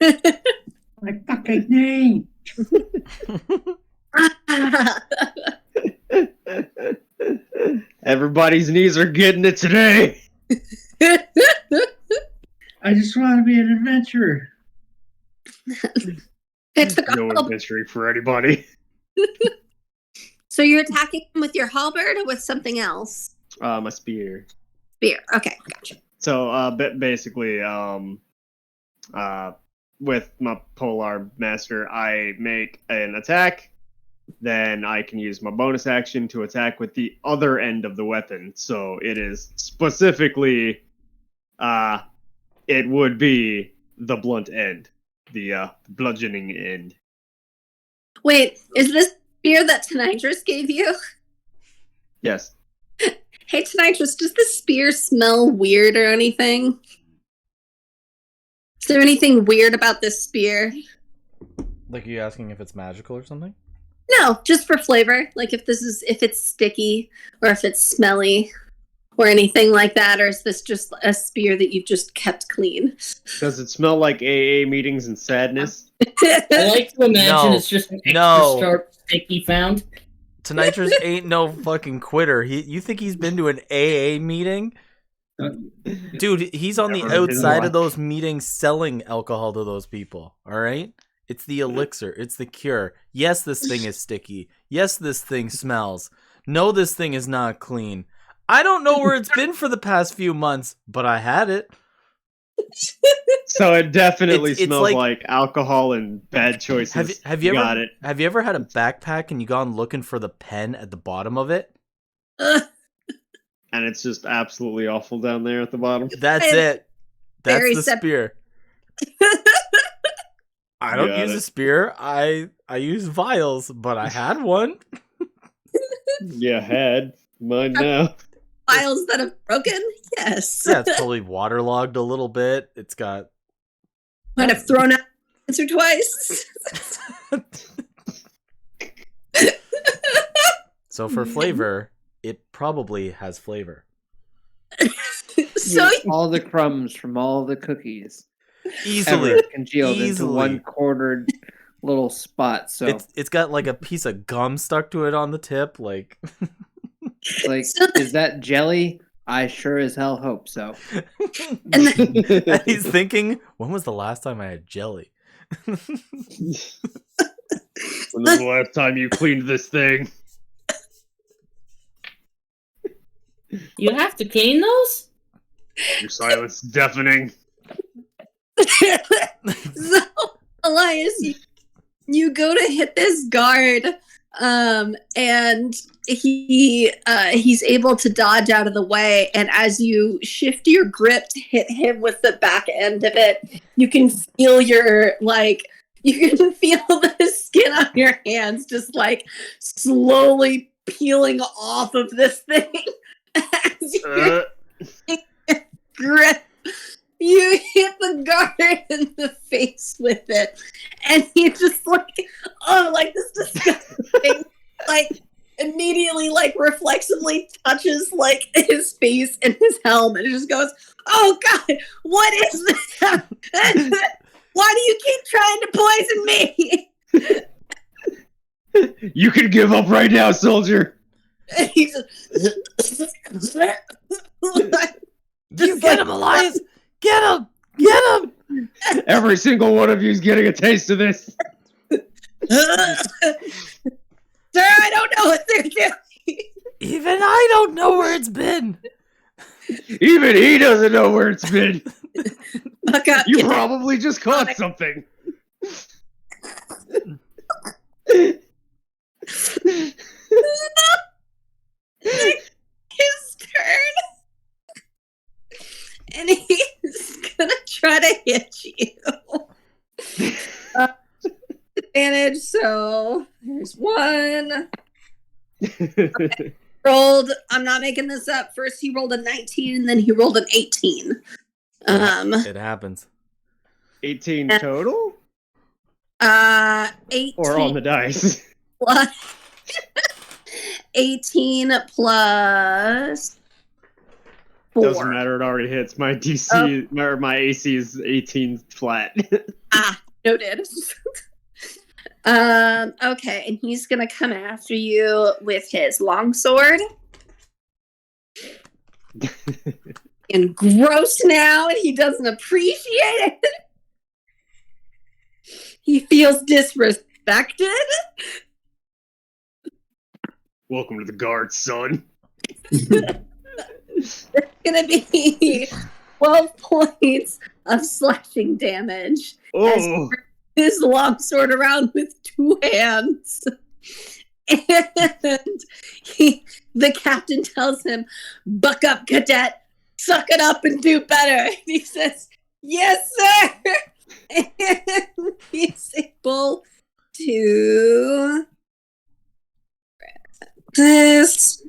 My fucking knee! Everybody's knees are getting it today. I just want to be an adventurer. It took No a adventuring for anybody. So you're attacking him with your halberd or with something else? My spear. Spear. Okay, gotcha. So basically, with my Polar Master, I make an attack. Then I can use my bonus action to attack with the other end of the weapon. So it is specifically, it would be the blunt end, the bludgeoning end. Wait, is this spear that Tonitrus gave you? Yes. Hey, Tonitrus, does the spear smell weird or anything? Is there anything weird about this spear? Like, are you asking if it's magical or something? No, just for flavor. Like if it's sticky or if it's smelly or anything like that, or is this just a spear that you've just kept clean? Does it smell like AA meetings and sadness? I like to imagine No. it's just an extra No. sharp stick he found. Tonitrus ain't no fucking quitter. You think he's been to an AA meeting? Dude, he's on the Never been outside one. of those meetings selling alcohol to those people, alright? It's the elixir. It's the cure. Yes, this thing is sticky. Yes, this thing smells. No, this thing is not clean. I don't know where it's been for the past few months, but I had it. So it definitely It's smells like- like alcohol and bad choices. Have you Got ever it. have you ever had a backpack and you gone looking for the pen at the bottom of it? And it's just absolutely awful down there at the bottom. That's It's it. That's very the sep- spear. I don't Got use it. a spear. I use vials, but I had one. Yeah, had mine now. Files that have broken? Yes. Yeah, it's probably waterlogged a little bit. It's got Might have thrown out once or twice. so for flavor, it probably has flavor. So All the crumbs from all the cookies Easily. ever congealed into Easily. one cornered little spot. So It's got like a piece of gum stuck to it on the tip, like like, is that jelly? I sure as hell hope so. and then, and he's thinking, when was the last time I had jelly? When was the last time you cleaned this thing? You have to clean those? Your silence is deafening. so Elias, you go to hit this guard, and he's able to dodge out of the way, and as you shift your grip to hit him with the back end of it, you can feel the skin on your hands just like slowly peeling off of this thing as your grip You hit the guard in the face with it, and he just like, oh, like this disgusting, like immediately, like reflexively touches like his face and his helm, and it just goes, oh God, what is this? Why do you keep trying to poison me? You can give up right now, soldier. And he's just, You get him, Elias! Get him! Get him! Every single one of you is getting a taste of this. Sir, I don't know what they're doing. Even I don't know where it's been. Even he doesn't know where it's been. Buck up, You get probably just caught something. his turn. And he's gonna try to hit you. Advantage, so there's one. Okay. Rolled, I'm not making this up. First he rolled a 19 and then he rolled an 18. It happens. 18 total? 18 Or on the dice? plus 18 plus 4. Doesn't matter, it already hits. My DC, or my AC is 18 flat. Noted. Okay, and he's gonna come after you with his longsword. And gross now, and he doesn't appreciate it. He feels disrespected. Welcome to the guard, son. It's gonna be 12 points of slashing damage. Oh, His longsword around with 2 hands. And the captain tells him, buck up, cadet. Suck it up and do better. And he says, yes, sir. And he's able to this.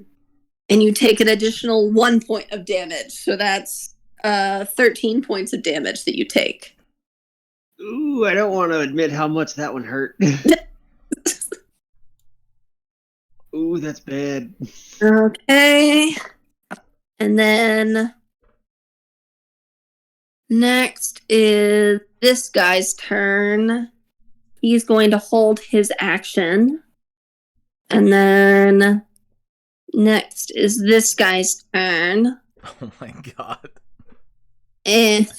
And you take an additional 1 point of damage. So that's 13 points of damage that you take. ooh, I don't want to admit how much that one hurt. Ooh, that's bad. Okay. And then next is this guy's turn. He's going to hold his action. And then next is this guy's turn. Oh my god. And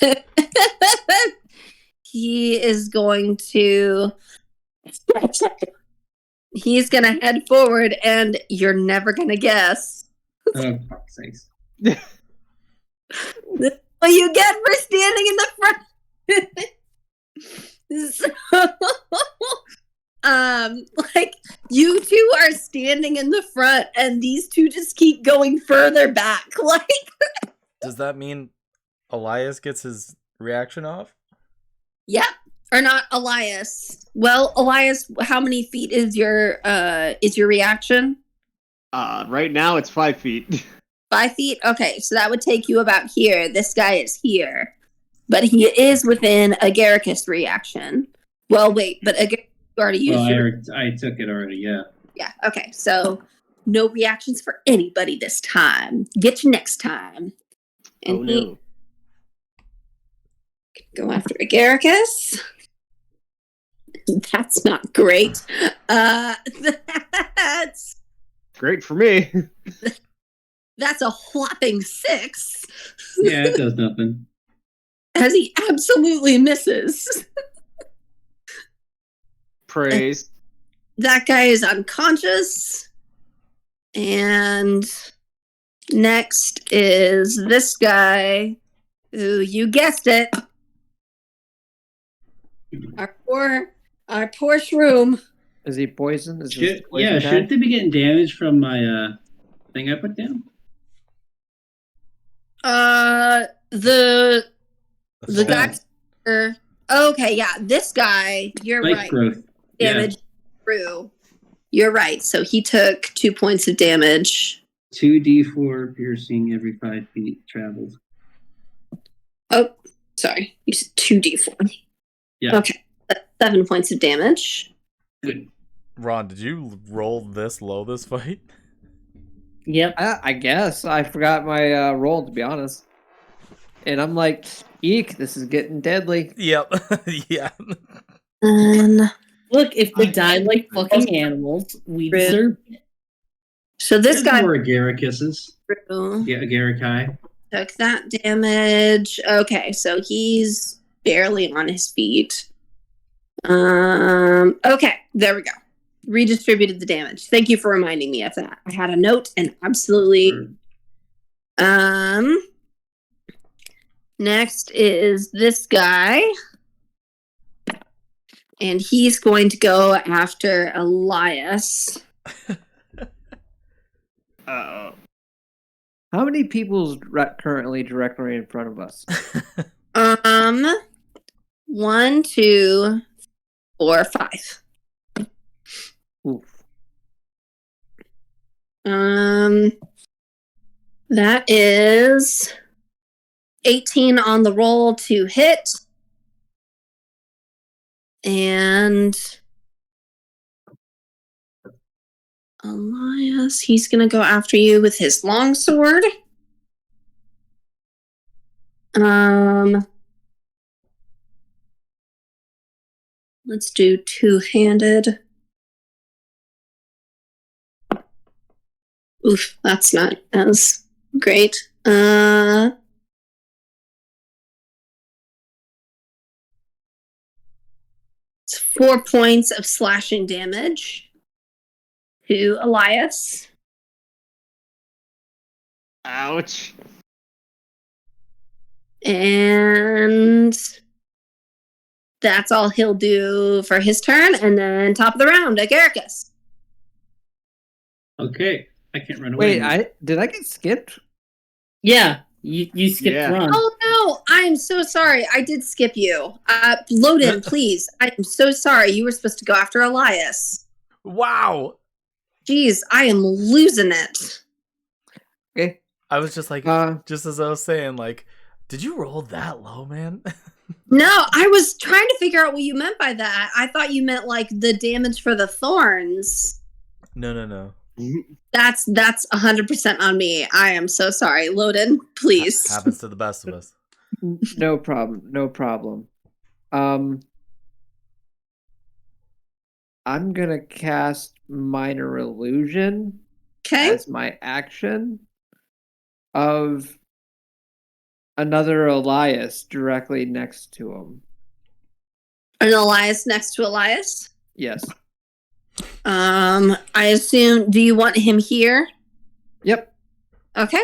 he is going to he's gonna head forward, and you're never gonna guess Oh, fuck's sakes. what you get for standing in the front. So, like you two are standing in the front, and these two just keep going further back. Like, Does that mean Elias gets his reaction off? yeah, or not, Elias? Well, Elias, how many feet is your reaction? Right now it's 5 feet. 5 feet? Okay, so that would take you about here. This guy is here. But he is within Agaricus reaction. Well, wait, but Agaricus already used your... I took it already, yeah. Yeah, okay, so no reactions for anybody this time. Get you next time. And Oh no. go after Agaricus. That's not great. That's Great for me. a whopping 6. Yeah, it does nothing. As he absolutely misses. Praise. That guy is unconscious. And next is this guy who, you guessed it, our poor shroom. Is he poisoned? Is this Should, poison yeah, guy? shouldn't they be getting damage from my thing I put down? The The guy. Okay, yeah, this guy. You're Life right. growth. Damage through. You're right. So he took 2 points of damage. 2d4 piercing every 5 feet traveled. Sorry, you said 2d4. Yeah. Okay, that's 7 points of damage. Good. Ron, did you roll this low this fight? Yep. I guess I forgot my roll, to be honest. And I'm like, eek, this is getting deadly. Yep. Yeah. And Look, if we die like fucking animals, we deserve it. so this There's guy more Agaricus's. Yeah, Agarikai. took that damage. Okay, so he's barely on his feet. Okay, there we go. Redistributed the damage. Thank you for reminding me of that. I had a note and absolutely. Next is this guy. And he's going to go after Elias. Uh-oh. How many people's currently directly in front of us? 1, 2, 4, 5. Oof. That is 18 on the roll to hit. And Elias, he's going to go after you with his longsword. Let's do two-handed. Oof, that's not as great. It's 4 points of slashing damage to Elias. Ouch. And that's all he'll do for his turn. And then top of the round, Agaricus. Okay. I can't run away. Wait, did I get skipped? Yeah, you skipped Yeah. Ron. Oh no, I am so sorry. I did skip you. Loden, please. I am so sorry. You were supposed to go after Elias. Wow. Jeez, I am losing it. Okay. I was just like, just as I was saying, like, did you roll that low, man? No, I was trying to figure out what you meant by that. I thought you meant like the damage for the thorns. No. That's 100% on me. I am so sorry. Loden, please. Happens to the best of us. No problem. I'm gonna cast Minor Illusion Okay. as my action of another Elias directly next to him. An Elias next to Elias. Yes. I assume. Do you want him here? Yep. Okay.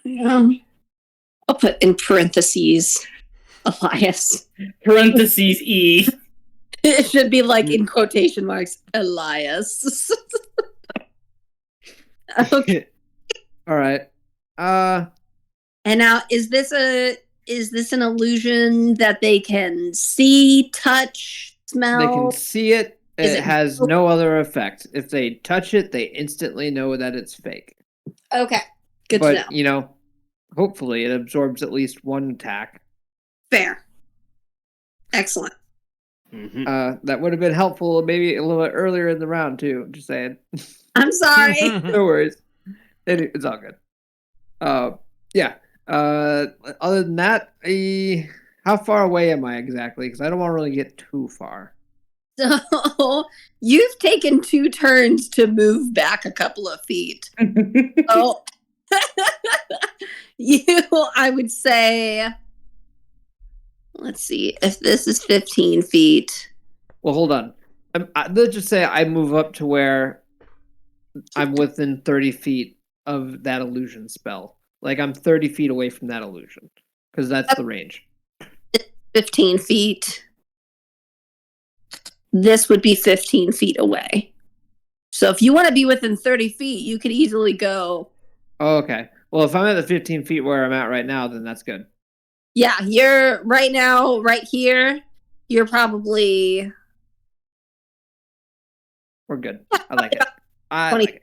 I'll put in parentheses Elias. Parentheses E. It should be like in quotation marks Elias. Okay. All right. And now is this an illusion that they can see, touch, smell? They can see it. Is It it- has no other effect. If they touch it, they instantly know that it's fake. Okay. Good But, to know. you know, hopefully it absorbs at least one attack. Fair. Excellent. That would have been helpful maybe a little bit earlier in the round, too. Just saying. I'm sorry. No worries. It's all good. Yeah. Other than that, how far away am I exactly? Because I don't want to really get too far. So you've taken 2 turns to move back a couple of feet. Oh, I would say, let's see, if this is 15 feet. Well, hold on. Let's just say I move up to where I'm within 30 feet of that illusion spell. Like I'm 30 feet away from that illusion. Because that's the range. 15 feet. This would be 15 feet away. So if you want to be within 30 feet, you could easily go. Oh, okay. Well, if I'm at the 15 feet where I'm at right now, then that's good. Yeah, you're right now, right here. You're probably. We're good. I like it. I 20 like it.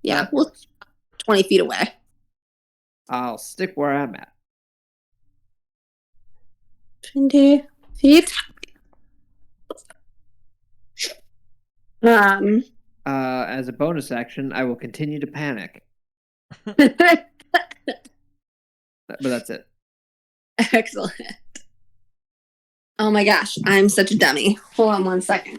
Yeah, well, 20 feet away. I'll stick where I'm at. 20 feet. As a bonus action, I will continue to panic. Excellent. But that's it. Oh my gosh, I'm such a dummy. Hold on 1 second.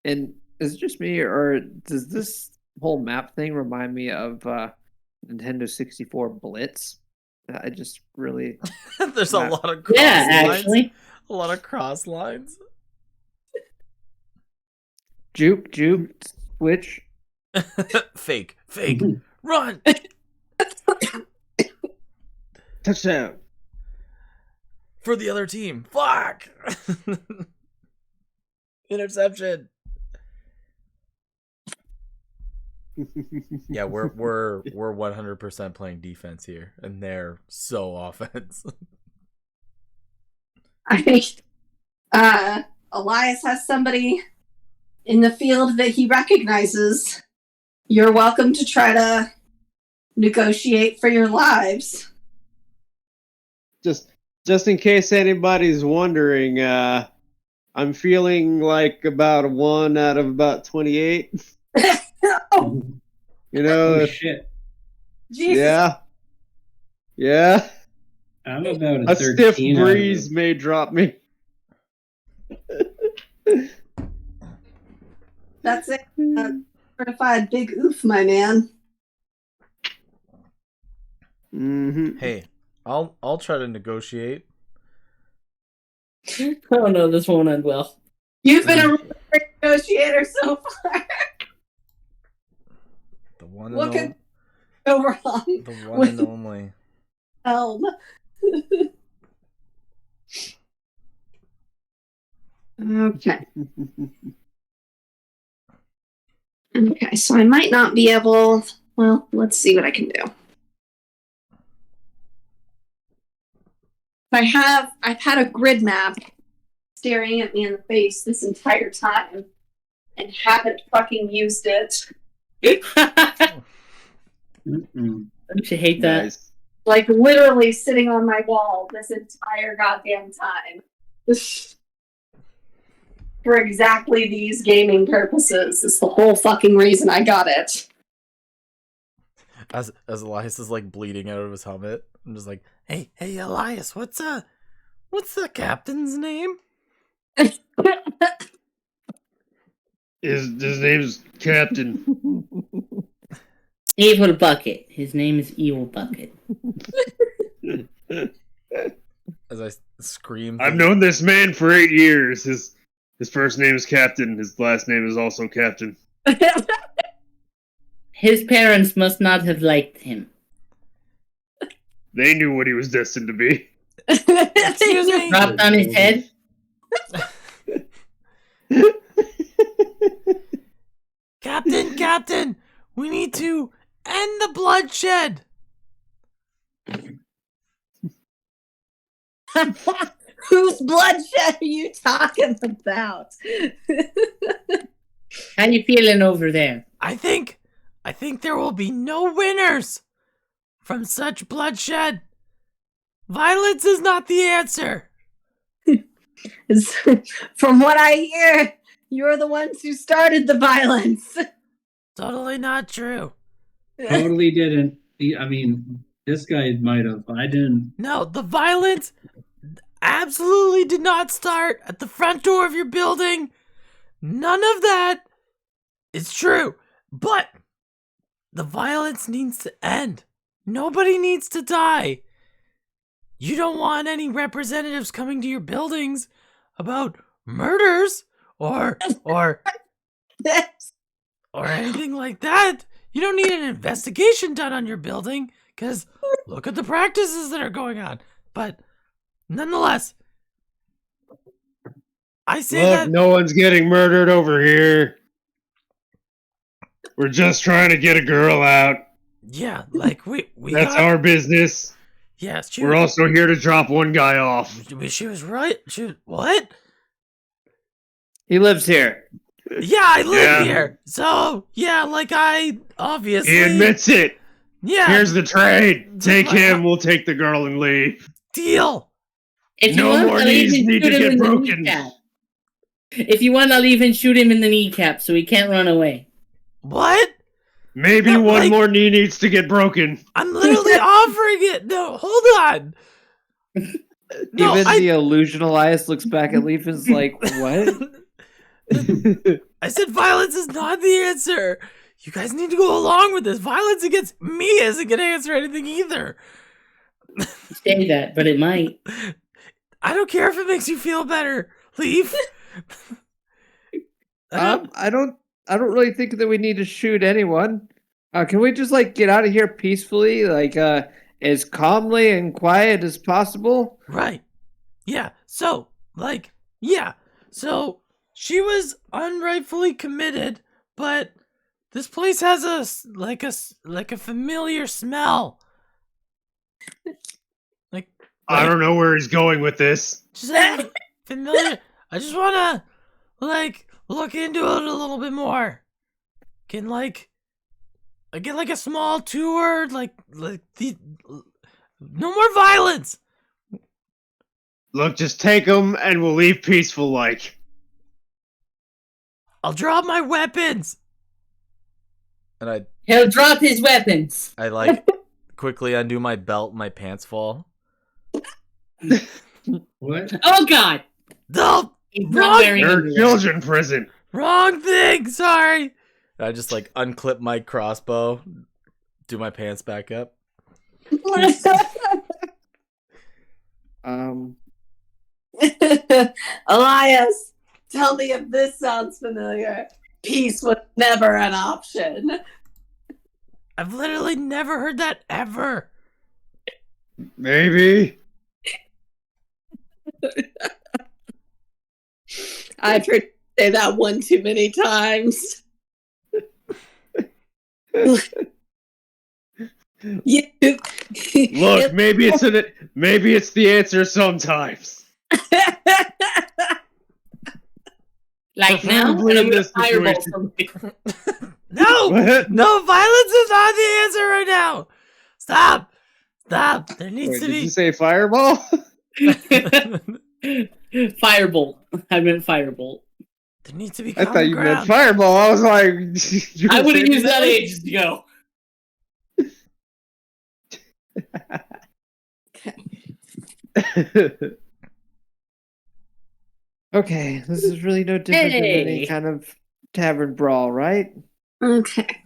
And is it just me, or does this whole map thing remind me of Nintendo 64 Blitz? I just really... There's a lot of cross Yeah, lines. actually. A lot of cross lines. Juke, switch. Fake. Run! Touchdown. For the other team. Fuck! Interception. Yeah, we're 100% playing defense here, and they're so offense. I think Elias has somebody in the field that he recognizes. You're welcome to try to negotiate for your lives. Just in case anybody's wondering, I'm feeling like about a 1 out of about 28. Oh, You know, Oh shit! Jesus. yeah. I'm about A 13 stiff out of breeze may drop me. That's it. Certified big oof, my man. Mm-hmm. Hey, I'll try to negotiate. Oh no, this won't end well. You've been a really great negotiator so far. The one What and could go wrong? the one and only. Helm. Okay. Okay, so I might not be able. Well, let's see what I can do. I've had a grid map staring at me in the face this entire time and haven't fucking used it. Mm-mm. Don't you hate that? Nice. Like literally sitting on my wall this entire goddamn time. For exactly these gaming purposes. It's the whole fucking reason I got it. As Elias is like bleeding out of his helmet, I'm just like, hey Elias, what's the captain's name? His name's Captain. Evil Bucket. His name is Evil Bucket. As I scream, I've known this man for 8 years. His first name is Captain. His last name is also Captain. His parents must not have liked him. They knew what he was destined to be. Excuse me. Dropped on his head. Captain, we need to end the bloodshed. Whose bloodshed are you talking about? How you feeling over there? I think there will be no winners from such bloodshed. Violence is not the answer. From what I hear, you're the ones who started the violence. Totally not true. Totally didn't. I mean, this guy might have. I didn't. No, the violence absolutely did not start at the front door of your building. None of that is true. But the violence needs to end. Nobody needs to die. You don't want any representatives coming to your buildings about murders or anything like that. You don't need an investigation done on your building, because look at the practices that are going on. But nonetheless, I say Look, that no one's getting murdered over here. We're just trying to get a girl out. yeah, like we That's got, our business. yes, We're also here to drop one guy off. she was right. What? He lives here. Yeah, I live Yeah. here. So, yeah, like I obviously He admits it. Yeah. Here's the trade. Take Take my- him. We'll take the girl and leave. Deal. If you No want, more I'll knees even need shoot to him get in the broken. kneecap. If you want, I'll even shoot him in the kneecap so he can't run away. What? Maybe No, one like- more knee needs to get broken. I'm literally offering it. No, hold on. No, Even the illusional eyes looks back at Leaf and is like, what? I said violence is not the answer. You guys need to go along with this. Violence against me isn't going to answer anything either. Say that, but it might. I don't care if it makes you feel better. Leave. I don't really think that we need to shoot anyone. Can we just like get out of here peacefully, like as calmly and quiet as possible? Right. Yeah. So, So, she was unrightfully committed, but this place has a familiar smell. I don't know where he's going with this. Just familiar. I just wanna look into it a little bit more. Can I get a small tour? No more violence. Look, just take him and we'll leave peaceful like. I'll drop my weapons. And He'll drop his weapons. I quickly undo my belt. My pants fall. What? Oh God! No, He's not wearing They're underwear. children prison. wrong thing. Sorry. I just unclip my crossbow, do my pants back up. Elias, tell me if this sounds familiar. Peace was never an option. I've literally never heard that ever. Maybe. I've heard you say that one too many times. Look, maybe it's the answer sometimes. Like now, Preferably and I'm in gonna this fireball situation. somebody. No, What? no, violence is not the answer right now. Stop. There needs Wait, to did be. you say fireball? Firebolt. I meant firebolt. There needs to be. I common thought you meant ground. fireball. I was like, I would have used that ages ago. Okay, this is really no different than any Hey. kind of tavern brawl, right? Okay.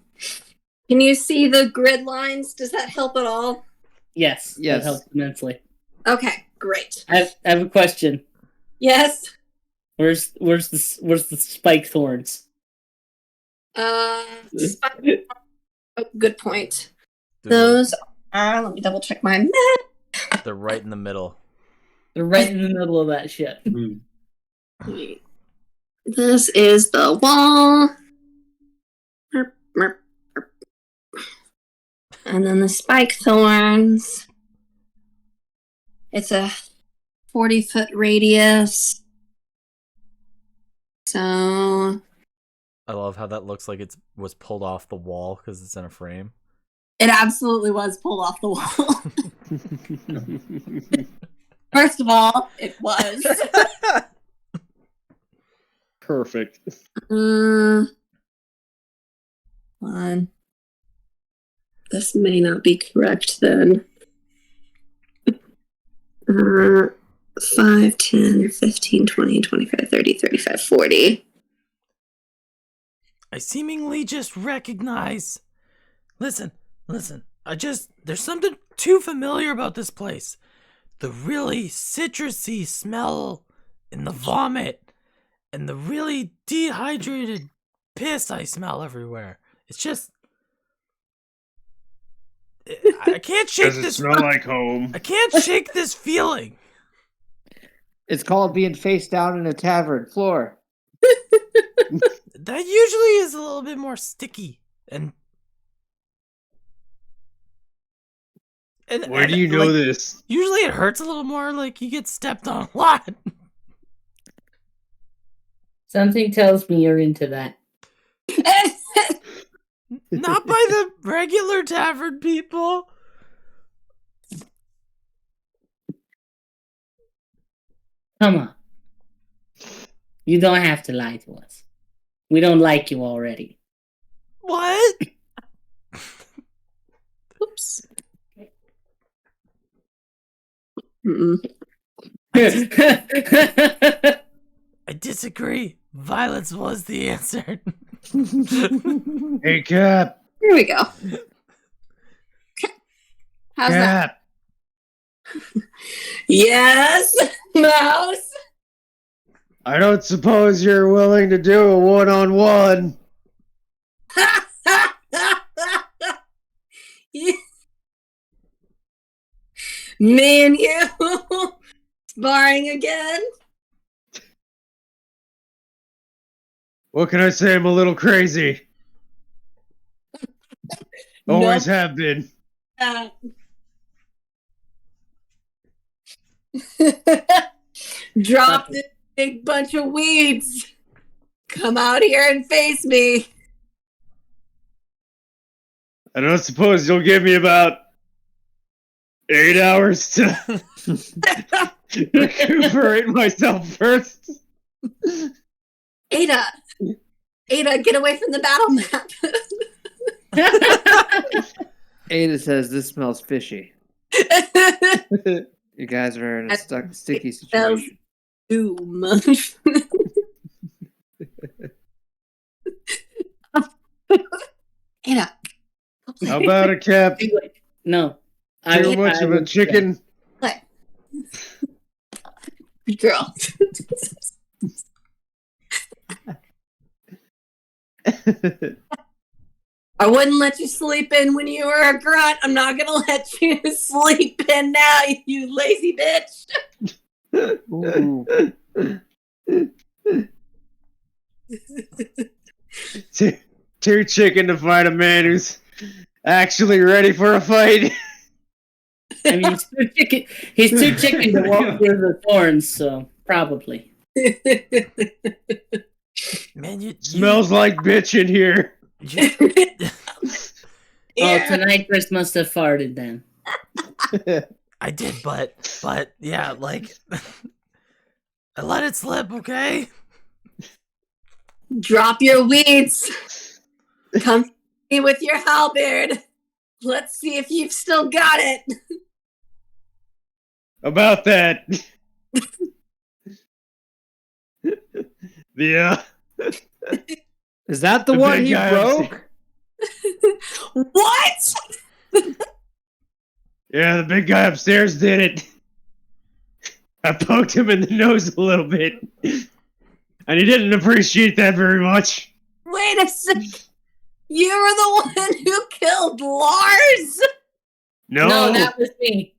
Can you see the grid lines? Does that help at all? Yes, Yes. that helps immensely. Okay, great. I have a question. Yes. Where's the spike thorns? Oh, good point. They're- Those are, let me double check my map. They're right in the middle. They're right in the middle of that shit. This is the wall. Merp, merp, merp. And then the spike thorns. It's a 40-foot radius. So, I love how that looks like it was pulled off the wall because it's in a frame. it absolutely was pulled off the wall. First of all, it was. Perfect. One. This may not be correct then. 5, 10, 15, 20, 25, 30, 35, 40. I seemingly just recognize. Listen. There's something too familiar about this place. The really citrusy smell in the vomit and the really dehydrated piss I smell everywhere. It's just. I can't shake Does it this. smell like home? I can't shake this feeling. It's called being face down in a tavern floor. That usually is a little bit more sticky and. Where do you know this? Usually it hurts a little more, like you get stepped on a lot. Something tells me you're into that. Not by the regular tavern people. Come on. You don't have to lie to us. We don't like you already. What? Oops. I disagree. Violence was the answer. Hey, Cap. Here we go. How's that? Cap. Yes, Mouse. I don't suppose you're willing to do a one-on-one. Me and you sparring again? What can I say? I'm a little crazy. Always Nope. have been. Drop this big bunch of weeds. Come out here and face me. I don't suppose you'll give me about 8 hours to recuperate myself first. Ada, get away from the battle map. Ada says this smells fishy. You guys are in a sticky situation. Doom. Ada. How about a Cap? No. Too much of a chicken? What? Good girl. I wouldn't let you sleep in when you were a grunt. I'm not gonna let you sleep in now, you lazy bitch. Ooh. Too chicken to fight a man who's actually ready for a fight. I mean, he's too chicken to walk through the thorns, so probably. Man, you Smells like bitch in here. Oh, tonight Chris must have farted then. I did, but yeah, like I let it slip, okay? Drop your weeds. Come to me with your halberd. Let's see if you've still got it. About that. Is that the The one big he guy broke? What? Yeah, the big guy upstairs did it. I poked him in the nose a little bit. And he didn't appreciate that very much. Wait a second. You were the one who killed Lars? No, that was me.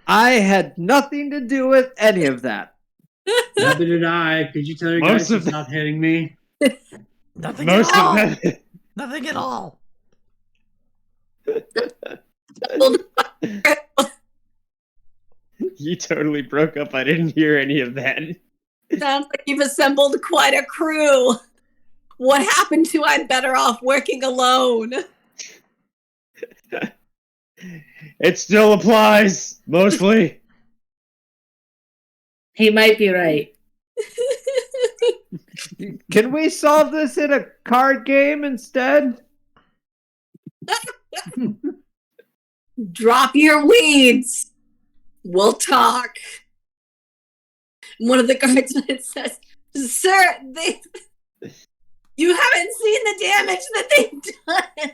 I had nothing to do with any of that. Neither did I. Could you tell your Most guys to of- stop hitting me? Nothing most at all. of that. Nothing at all. You totally broke up. I didn't hear any of that. Sounds like you've assembled quite a crew. What happened to I'm better off working alone? It still applies, mostly. He might be right. Can we solve this in a card game instead? Drop your weeds. We'll talk. One of the guardsmen says, "Sir, you haven't seen the damage that they've done."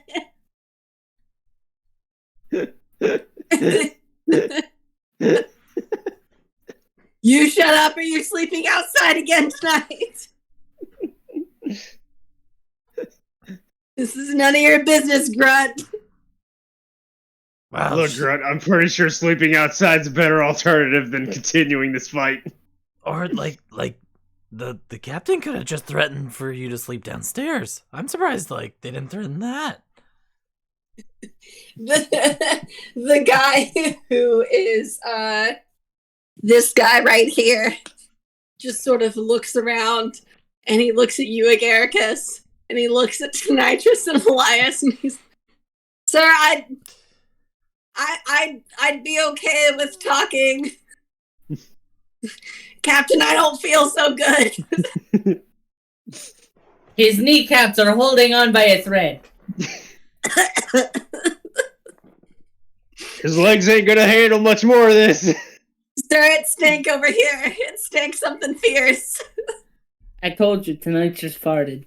You shut up or you're sleeping outside again tonight. This is none of your business, Grunt. Wow. Look, Grunt, I'm pretty sure sleeping outside's a better alternative than continuing this fight. Or like the captain could have just threatened for you to sleep downstairs. I'm surprised they didn't threaten that. The guy who is this guy right here just sort of looks around and he looks at you, Agaricus, and he looks at Nitrous and Elias, and he's, "Sir, I'd be okay with talking. Captain, I don't feel so good." His kneecaps are holding on by a thread. His legs ain't gonna handle much more of this. Sir, it stank over here. It stank something fierce. I told you, tonight just farted.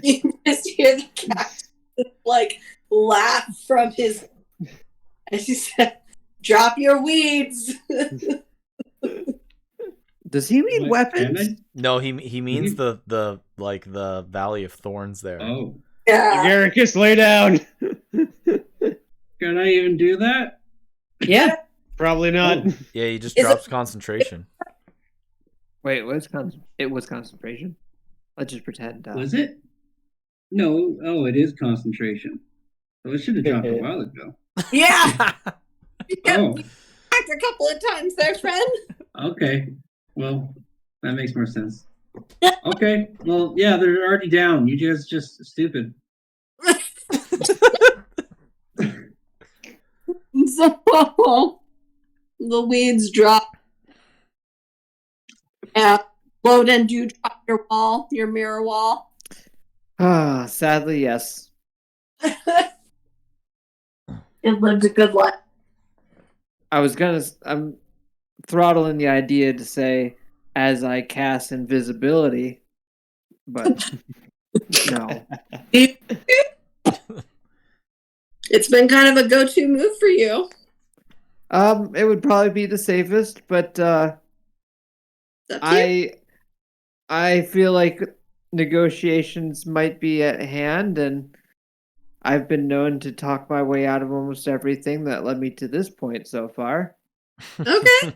You just hear the cat like laugh from his, as he said, "Drop your weeds." Does he mean weapons? No, he means the Valley of Thorns there. Oh, Yeah. Agaricus, lay down. can I even do that? Yeah. Probably not. Oh. Yeah, he just Is drops concentration. Wait, it was concentration? Let's just pretend. Was it? No. Oh, it is concentration. So it should have dropped a while ago. Yeah. Oh, Back a couple of times there, friend. okay. Well, that makes more sense. Okay. Well, yeah, they're already down. You guys just stupid. So the weeds drop. And Loden, do you drop your mirror wall? Sadly, yes. It lived a good life. I'm throttling the idea to say as I cast invisibility, but no. It's been kind of a go-to move for you. It would probably be the safest, but It's up to you. I feel like negotiations might be at hand, and I've been known to talk my way out of almost everything that led me to this point so far. Okay.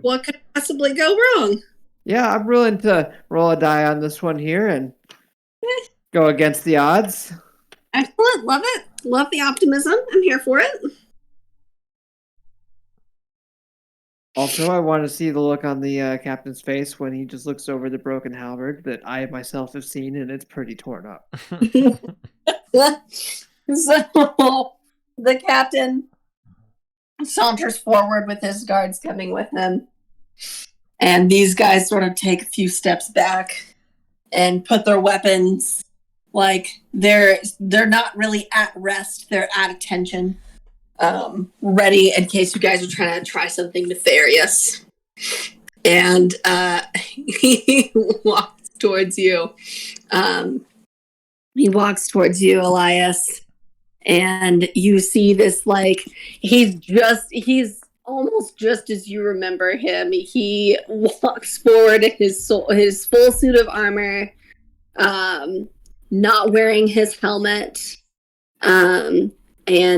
What could possibly go wrong? Yeah, I'm willing to roll a die on this one here and go against the odds. Excellent. Love it. Love the optimism. I'm here for it. Also, I want to see the look on the captain's face when he just looks over the broken halberd that I myself have seen, and it's pretty torn up. So the captain saunters forward with his guards coming with him. And these guys sort of take a few steps back and put their weapons, like they're not really at rest, they're at attention. Ready in case you guys are trying to try something nefarious. And he walks towards you. He walks towards you, Elias. And you see this, like, he's almost just as you remember him. He walks forward in his full suit of armor, not wearing his helmet. And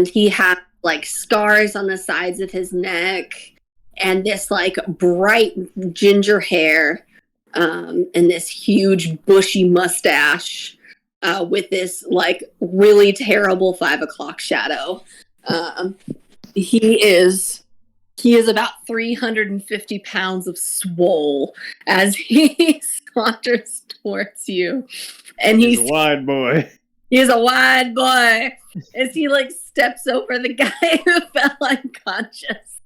he has like scars on the sides of his neck and this like bright ginger hair, and this huge bushy mustache, with this like really terrible 5 o'clock shadow. He is about 350 pounds of swole as he saunters towards you. And He's a wide boy. He's a wide boy as he like steps over the guy who fell unconscious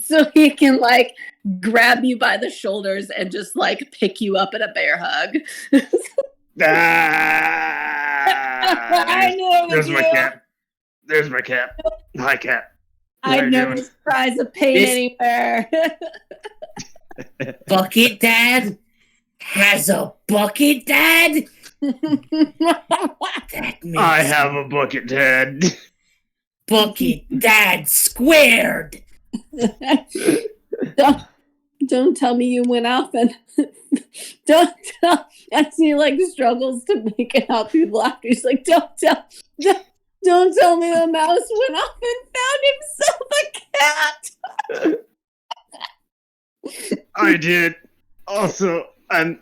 so he can like grab you by the shoulders and just like pick you up in a bear hug. I knew it was There's you. my cap. There's my cap. Hi, cap. I've never surprised a pain anywhere. Bucket Dad has a bucket dad? That means I have a bucket, Dad. bucket dad squared. Don't tell me you went off and don't tell. As he like struggles to make it out through the laughter, he's like, don't tell me the mouse went off and found himself a cat. I did. Also, I'm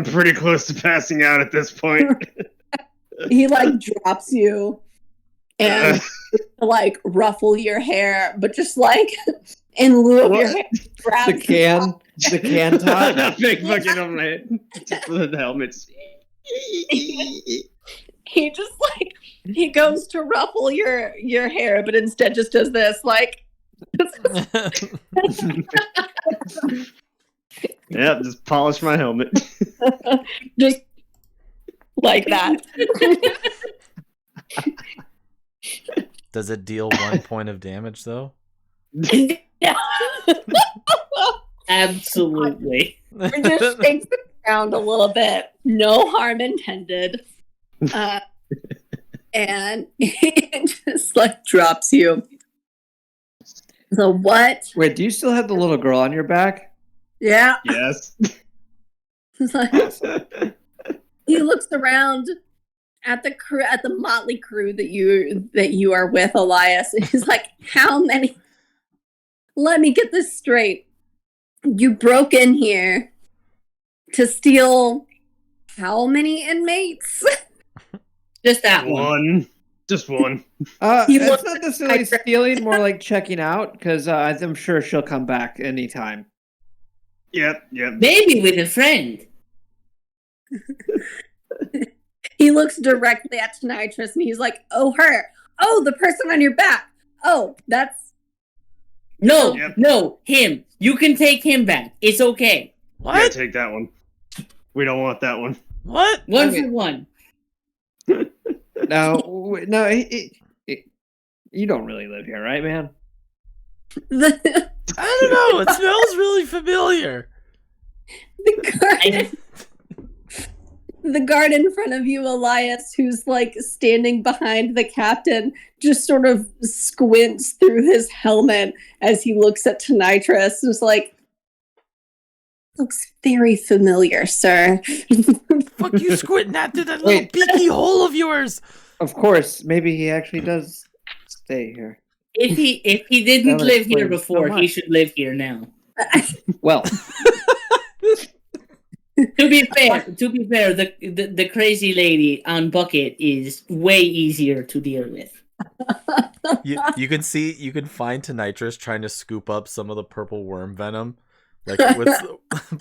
pretty close to passing out at this point. He like drops you and like ruffle your hair, but just like in lieu of your What? hair. Grabs The can top. Big fucking on my head. Just for the helmets. He just like he goes to ruffle your hair, but instead just does this like Yeah, just polish my helmet. just like that. Does it deal 1 point of damage though? Yeah. Absolutely. It just shakes it around a little bit. No harm intended. And it just like drops you. So what? Wait, do you still have the little girl on your back? Yeah. Yes. It's like, he looks around at the crew, at the motley crew that you are with, Elias. And he's like, how many? Let me get this straight. You broke in here to steal how many inmates? Just that one. One. Just one. He It's looks not necessarily stealing, more like checking out, because I'm sure she'll come back anytime. Yep. Maybe with a friend. He looks directly at Tonitrus and he's like, oh, her. Oh, the person on your back. Oh, that's... No, Yep. no, him. You can take him back. It's okay. Yeah, What? take that one. We don't want that one. What? One I mean- for one. No, you don't really live here, right, man? The, I don't know. It smells really familiar. the guard in front of you, Elias, who's like standing behind the captain, just sort of squints through his helmet as he looks at Tonitrus. It's like, looks very familiar, sir. Fuck you squinting at through that little beaky hole of yours. Of course, maybe he actually does stay here. If he didn't That live here explains so before, he much. should live here now. Well, To be fair, the crazy lady on Bucket is way easier to deal with. You can find Tonitrus trying to scoop up some of the purple worm venom, like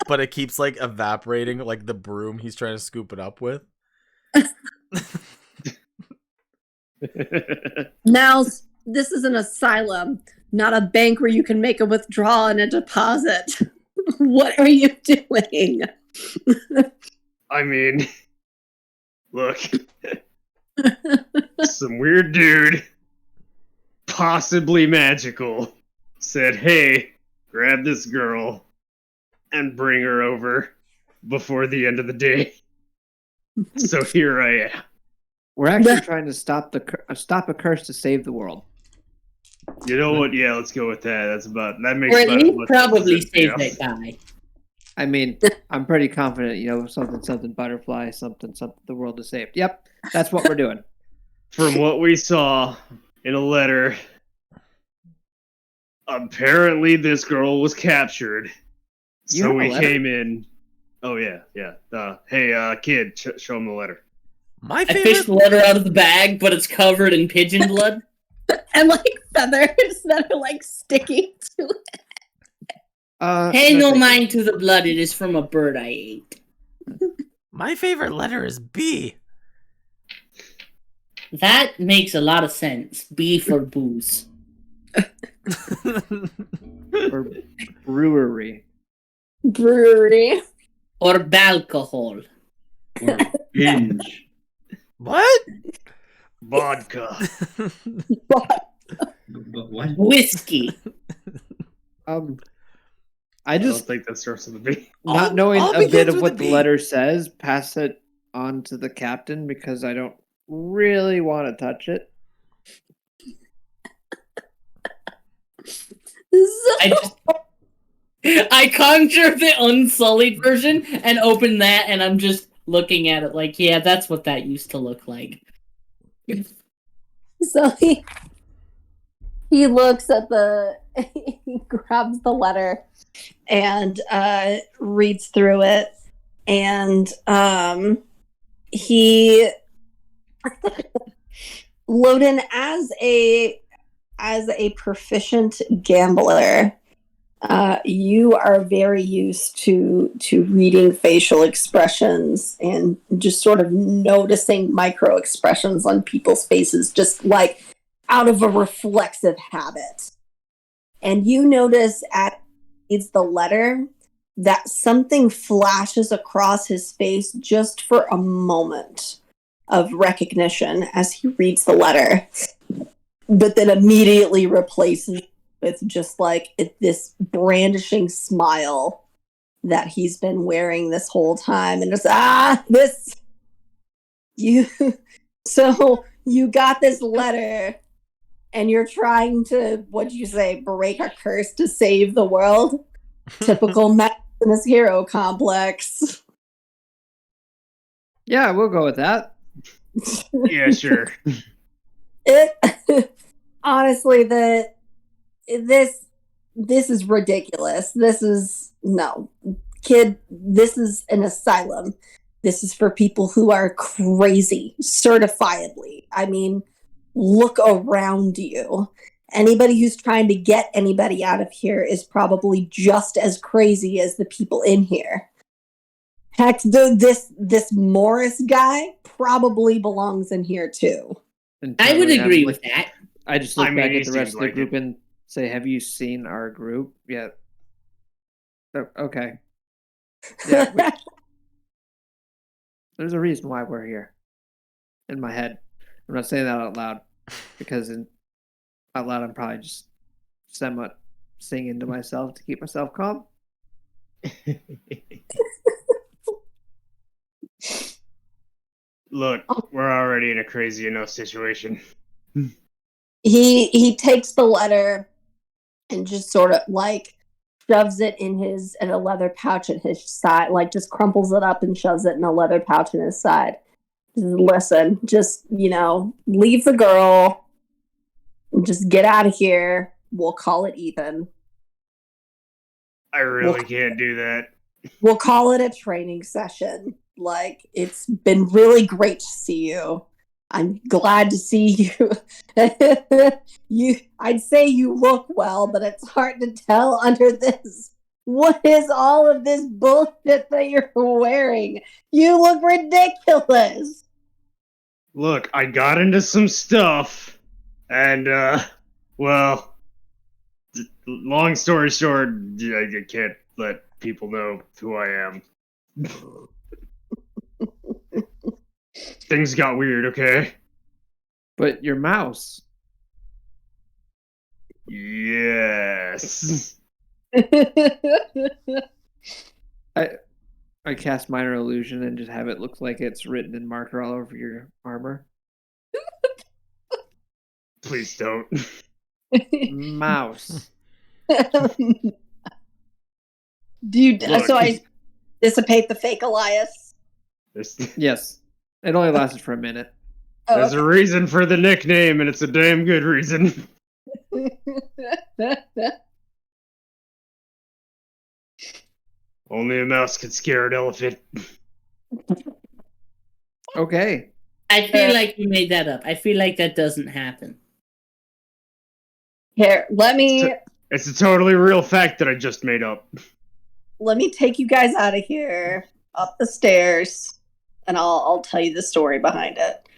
but it keeps like evaporating, like the broom he's trying to scoop it up with. Now, this is an asylum, not a bank where you can make a withdrawal and a deposit. What are you doing? I mean, look. Some weird dude, possibly magical, said, hey, grab this girl and bring her over before the end of the day. So here I am. we're actually trying to stop a curse to save the world. You know what? Yeah, let's go with that. That makes Or at about as least much probably sense, save yeah. that guy. I mean, I'm pretty confident, something butterfly, something the world is saved. Yep, that's what we're doing. From what we saw in a letter, apparently this girl was captured. You So have a we letter? came in. Oh, yeah. Hey, kid, show him the letter. My I fished favorite. the letter out of the bag, but it's covered in pigeon blood. And like feathers that are like sticking to it. Pay no thank you. mind to the blood, it is from a bird I ate. My favorite letter is B. That makes a lot of sense. B for booze. Or brewery. Brewery. Or alcohol. Or binge. What? Vodka. But what? Whiskey. I I don't just, think that starts with a B. not knowing all a bit begins of with what a the B. letter says, pass it on to the captain because I don't really want to touch it. I conjure the unsullied version and open that, and I'm just looking at it like, yeah, that's what that used to look like. So he looks at he grabs the letter and reads through it, and he Loden, as a proficient gambler, You are very used to reading facial expressions and just sort of noticing micro expressions on people's faces, just like out of a reflexive habit. And you notice as he reads the letter that something flashes across his face just for a moment of recognition as he reads the letter, but then immediately replaces with just like this brandishing smile that he's been wearing this whole time. And it's, this, you, so you got this letter and you're trying to, what'd you say, break a curse to save the world? Typical Maximus hero complex. Yeah, we'll go with that. Yeah, sure. Honestly, this is ridiculous. This is no, kid. This is an asylum. This is for people who are crazy, certifiably. I mean, look around you. Anybody who's trying to get anybody out of here is probably just as crazy as the people in here. Heck, this Morris guy probably belongs in here too. I would agree with that. I just look back he at the rest seems of the like group and say, "Have you seen our group yet?" Oh, okay. Yeah, there's a reason why we're here. In my head, I'm not saying that out loud because out loud I'm probably just somewhat singing to myself to keep myself calm. Look, we're already in a crazy enough situation. He takes the letter and just sort of like shoves it in a leather pouch at his side, like just crumples it up and shoves it in a leather pouch in his side. Listen, just, leave the girl, just get out of here. We'll call it even. I really can't do that. We'll call it a training session. Like, it's been really great to see you. I'm glad to see you. I'd say you look well, but it's hard to tell under this. What is all of this bullshit that you're wearing? You look ridiculous. Look, I got into some stuff, and, well, long story short, I can't let people know who I am. Things got weird, okay? But your mouse. Yes. I cast minor illusion and just have it look like it's written in marker all over your armor. Please don't. Mouse. Look. So I dissipate the fake Elias? Yes. It only lasted for a minute. There's a reason for the nickname, and it's a damn good reason. Only a mouse could scare an elephant. Okay. I feel like you made that up. I feel like that doesn't happen. Here, let me It's a totally real fact that I just made up. take you guys out of here, up the stairs, and I'll tell you the story behind it.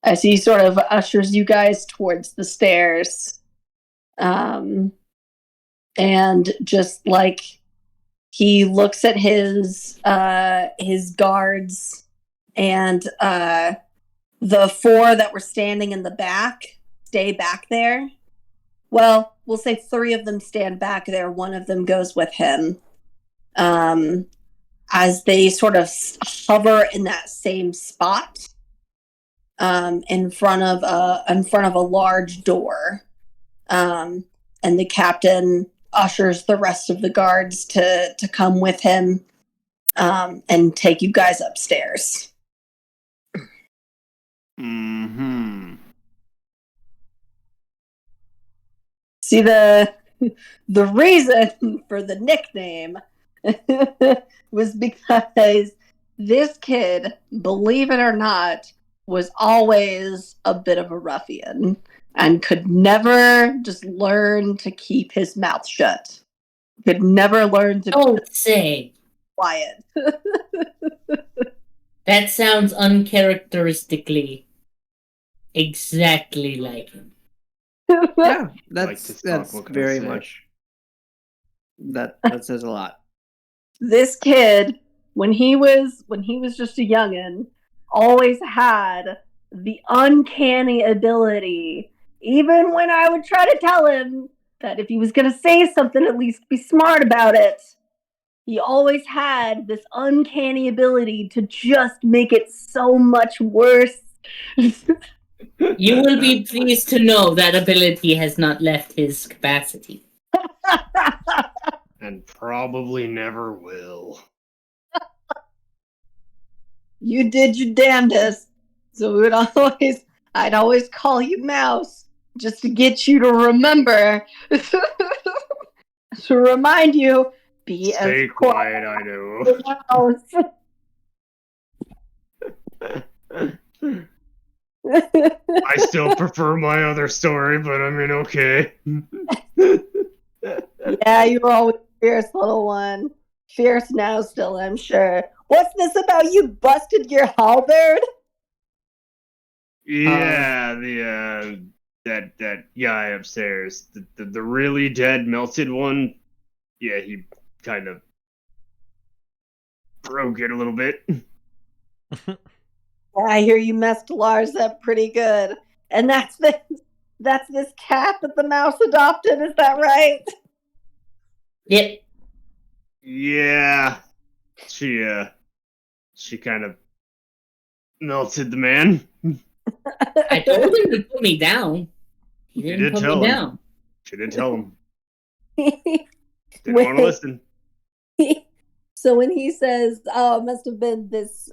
As he sort of ushers you guys towards the stairs, and just like he looks at his guards, and the four that were standing in the back stay back there. Well, we'll say three of them stand back there. One of them goes with him. As they sort of hover in that same spot, in front of a large door, and the captain ushers the rest of the guards to come with him, and take you guys upstairs. Mm-hmm. See, the reason for the nickname was because this kid, believe it or not, was always a bit of a ruffian. and could never just learn to keep his mouth shut. Could never learn to be Don't say. quiet. That sounds uncharacteristically exactly like him. Yeah, Like to talk, that's what can I very say? much. That says a lot. This kid, when he was just a youngin, always had the uncanny ability, even when I would try to tell him that if he was going to say something, at least be smart about it. He always had this uncanny ability to just make it so much worse. You will be pleased to know that ability has not left his capacity. And probably never will. You did your damnedest. So I'd always call you Mouse just to get you to remember. To remind you, be Stay as quiet, I know. Mouse. I still prefer my other story, but I mean, okay. Yeah, you were always fierce, little one. Fierce now, still, I'm sure. What's this about you busted your halberd? Yeah, that guy upstairs, the really dead melted one. Yeah, he kind of broke it a little bit. I hear you messed Lars up pretty good. And that's this cat that the mouse adopted, is that right? Yep. Yeah, she kind of melted the man. I told him to put me down. He You didn't did put tell me him. down. She did tell him. Didn't want to listen. So when he says, "Oh, it must have been this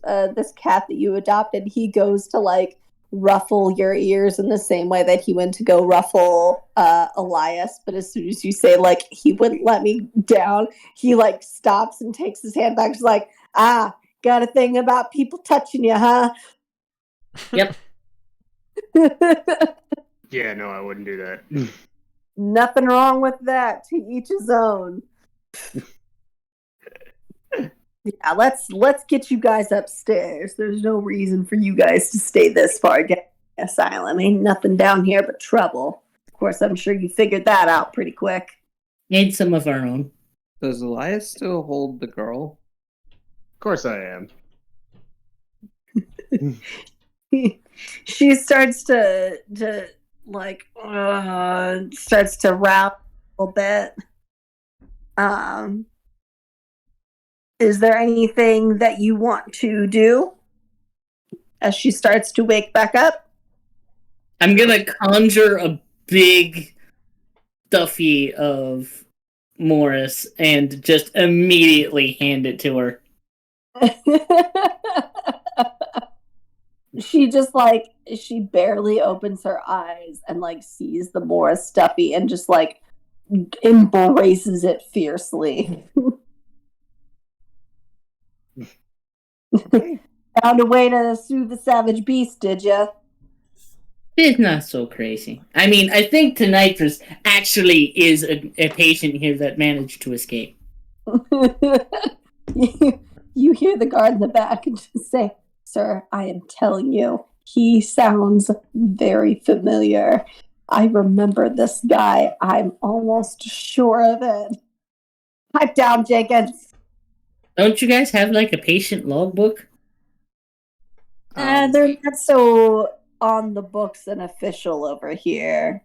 cat that you adopted," he goes to like ruffle your ears in the same way that he went to go ruffle Elias. But as soon as you say like he wouldn't let me down, he like stops and takes his hand back. He's like, "Ah, got a thing about people touching you, huh?" Yep. Yeah, no, I wouldn't do that. Nothing wrong with that. To each his own. Yeah, let's get you guys upstairs. There's no reason for you guys to stay this far down the asylum. Ain't nothing down here but trouble. Of course, I'm sure you figured that out pretty quick. Made some of our own. Does Elias still hold the girl? Of course I am. She starts to like starts to rap a little bit. Is there anything that you want to do as she starts to wake back up? I'm gonna conjure a big stuffy of Morris and just immediately hand it to her. She just like she barely opens her eyes and like sees the Morris stuffy and just like embraces it fiercely. Found a way to soothe the savage beast, did ya? It's not so crazy. I mean, I think Tonitrus actually is a patient here that managed to escape. You hear the guard in the back and just say, "Sir, I am telling you, he sounds very familiar. I remember this guy. I'm almost sure of it." Pipe down, Jenkins. Don't you guys have like a patient logbook? They're not so on the books and official over here.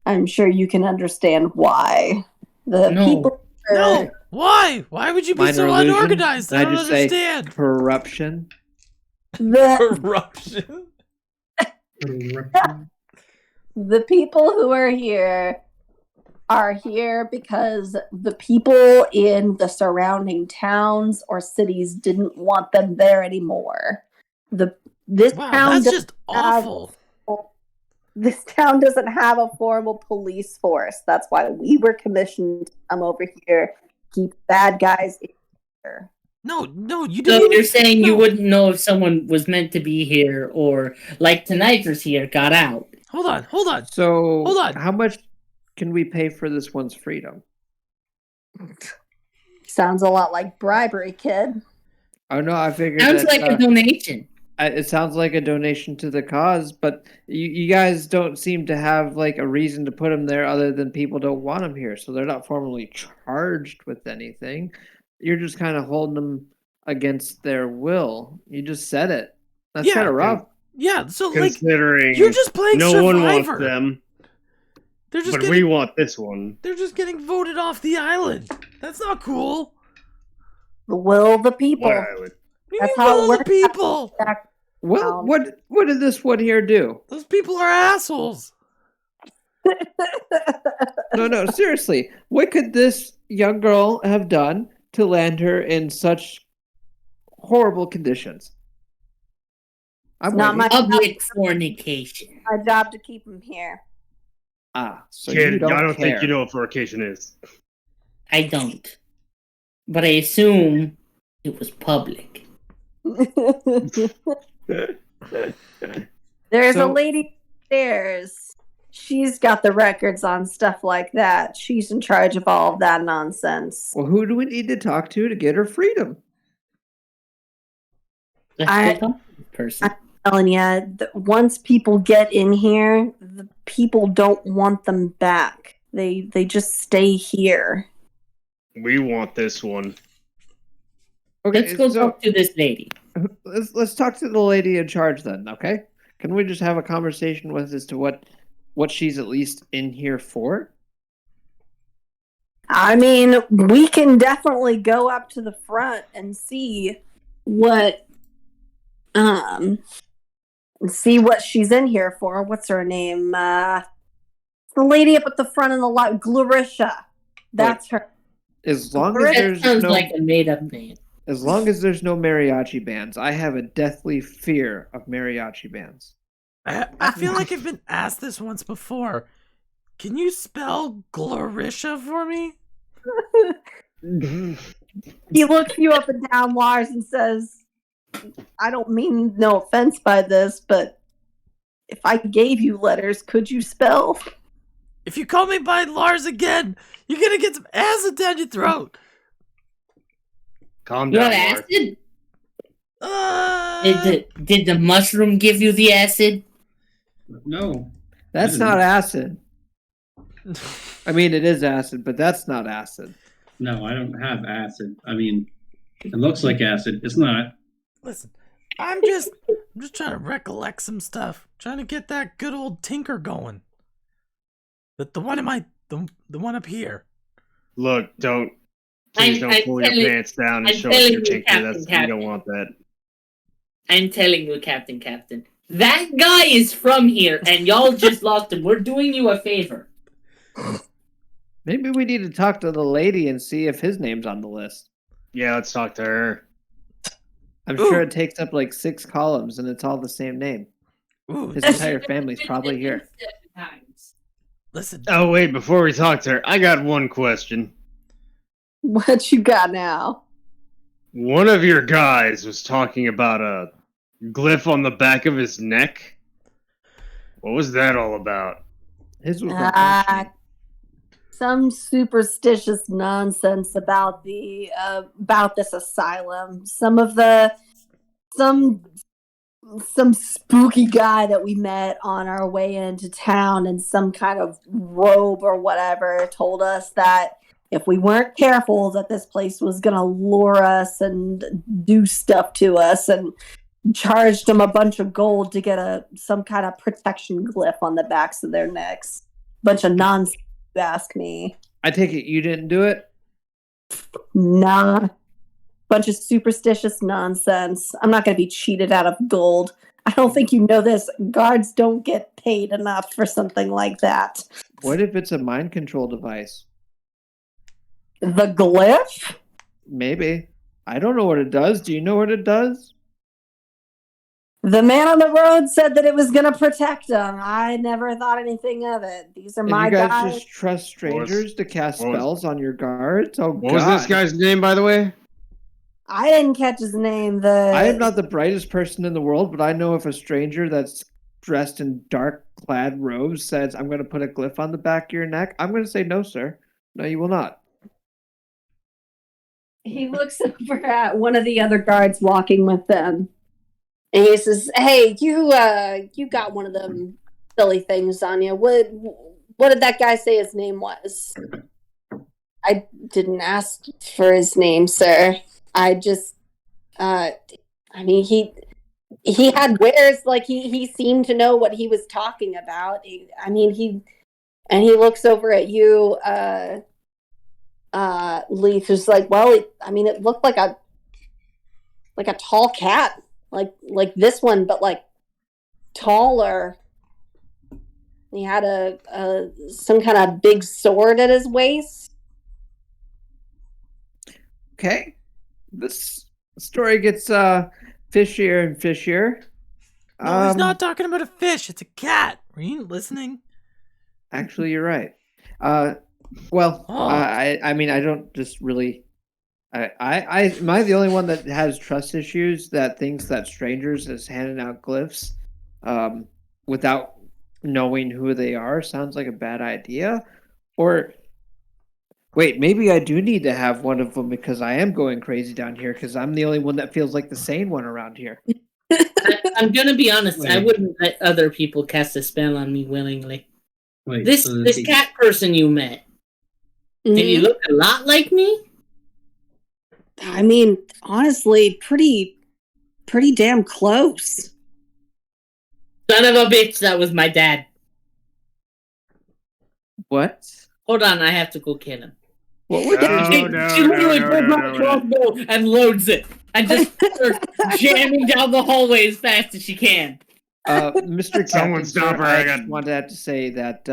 I'm sure you can understand why. The No. people are- No! Why? Why would you be so Minor illusion. unorganized? I I don't just say understand. corruption. the Corruption. the people who are here because the people in the surrounding towns or cities didn't want them there anymore. This Wow, town that's doesn't just awful. This town doesn't have a formal police force. That's why we were commissioned to come over here, keep bad guys in here. No, you So didn't. you're saying you no. wouldn't know if someone was meant to be here or, like Tonitrus here, got out. Hold on. So, Hold on. how much can we pay for this one's freedom? Sounds a lot like bribery, kid. Oh no, I figured Sounds that, like a donation. it sounds like a donation to the cause, but you guys don't seem to have like a reason to put them there other than people don't want them here, so they're not formally charged with anything. You're just kind of holding them against their will. You just said it. That's Yeah. kind of rough. Yeah, so like Considering you're just playing no Survivor. one wants them, They're just but getting, we want this one. they're just getting voted off the island. That's not cool. The will of the people. What island? That's You how it will the works. people. Well, what did this one here do? Those people are assholes. No, seriously. What could this young girl have done to land her in such horrible conditions? I'm Not waiting. Public fornication. My job to keep him here. So Kid, you don't I don't care. think you know what fornication is. I don't. But I assume it was public. There's a So- lady upstairs. She's got the records on stuff like that. She's in charge of all of that nonsense. Well, who do we need to talk to get her freedom? Let's I- go talk to this person. Telling you, once people get in here, the people don't want them back. They just stay here. We want this one. Okay, Let's go so talk to this lady. let's talk to the lady in charge then. Okay, can we just have a conversation with as to what she's at least in here for? I mean, we can definitely go up to the front and see what she's in here for. What's her name? The lady up at the front of the lot, Gloricia. That's her. As long as That That there's sounds no, like a made-up name. as long as there's no mariachi bands, I have a deathly fear of mariachi bands. I feel like I've been asked this once before. Can you spell Gloricia for me? He looks you up and down, Lars, and says, I don't mean no offense by this, but if I gave you letters, could you spell? If you call me by Lars again, you're gonna get some acid down your throat. Calm You down, have Mark. acid? Did the mushroom give you the acid? No. That's not acid. I mean, it is acid, but that's not acid. No, I don't have acid. I mean, it looks like acid. It's not. Listen, I'm just trying to recollect some stuff. Trying to get that good old tinker going. The one in my the one up here. Look, please don't pull your pants down and I'm show us telling your you, tinker. We Captain. don't want that. I'm telling you, Captain. That guy is from here, and y'all just lost him. We're doing you a favor. Maybe we need to talk to the lady and see if his name's on the list. Yeah, let's talk to her. I'm sure it takes up like 6 columns and it's all the same name. Ooh, His entire family's probably here. listen. Oh, wait, before we talk to her, I got one question. What you got now? One of your guys was talking about a glyph on the back of his neck. What was that all about? His was Some superstitious nonsense about about this asylum. Some spooky guy that we met on our way into town in some kind of robe or whatever told us that if we weren't careful that this place was gonna lure us and do stuff to us, and charged them a bunch of gold to get some kind of protection glyph on the backs of their necks. Bunch of nonsense, if you ask me. I take it you didn't do it? Nah. Bunch of superstitious nonsense. I'm not going to be cheated out of gold. I don't think you know this. Guards don't get paid enough for something like that. What if it's a mind control device? The glyph? Maybe. I don't know what it does. Do you know what it does? The man on the road said that it was going to protect him. I never thought anything of it. These are And my you guys guys. just trust strangers to cast what was- spells on your guards? Oh, What was this guy's name, by the way? I didn't catch his name. I am not the brightest person in the world, but I know if a stranger that's dressed in dark clad robes says, "I'm going to put a glyph on the back of your neck," I'm going to say, "No, sir. No, you will not." He looks over at one of the other guards walking with them, and he says, "Hey, you got one of them silly things on you. What did that guy say his name was?" "I didn't ask for his name, sir. I just, I mean, he had wares, like he seemed to know what he was talking about. He looks over at you, Leaf, who's like, well, it looked like a tall cat, like this one, but like taller. He had a some kind of big sword at his waist." Okay. This story gets fishier and fishier. No, he's not talking about a fish. It's a cat. Were you listening? Actually, you're right. Oh. I mean, I don't just really. Am I the only one that has trust issues that thinks that strangers is handing out glyphs, without knowing who they are? Sounds like a bad idea. Or wait, maybe I do need to have one of them because I am going crazy down here because I'm the only one that feels like the sane one around here. I'm gonna be honest. I Wait. wouldn't let other people cast a spell on me willingly. Wait, This so this cat person you met, did he look a lot like me? I mean, honestly, pretty damn close. Son of a bitch, that was my dad. What? Hold on, I have to go kill him. What would She literally pulls out a crossbow and loads it, and just starts jamming down the hallway as fast as she can. Mr. Someone Captain, stop sir, her, I I got- just wanted to say that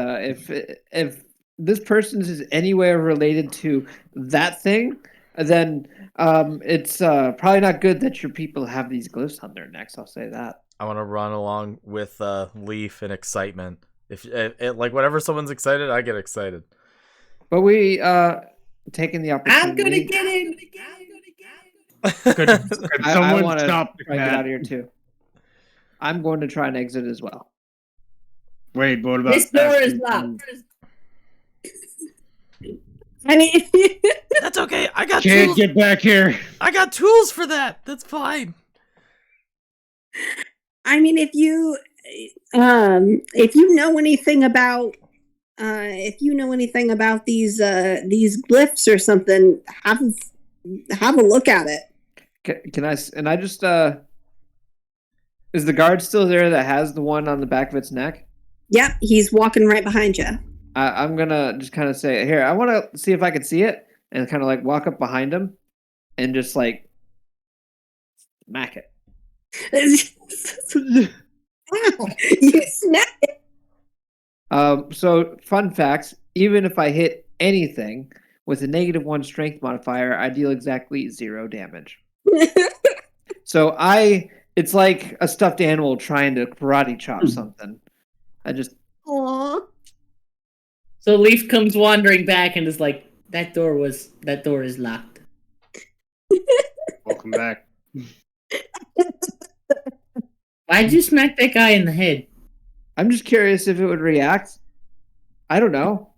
if this person is anywhere related to that thing, then it's probably not good that your people have these glyphs on their necks. I'll say that. I want to run along with Leaf in excitement. If like whenever someone's excited, I get excited. But we taking the opportunity. I'm gonna get in. Could I someone want to stop the try and get out cat? of here too. I'm going to try and exit as well. Wait, what about This door is asking locked. I mean, That's okay. I got Kid, tools. get back here! I got tools for that. That's fine. I mean, if you know anything about these glyphs or something, have a look at it. Can I? And I just is the guard still there that has the one on the back of its neck? Yep, he's walking right behind you. I'm gonna just kind of say, here, I want to see if I can see it, and kind of like walk up behind him, and just like smack it. You snap it. So fun facts: even if I hit anything with a -1 strength modifier, I deal exactly 0 damage. So it's like a stuffed animal trying to karate chop something. I just Aww. So Leaf comes wandering back and is like, that door is locked. Welcome back. Why'd you smack that guy in the head? I'm just curious if it would react. I don't know.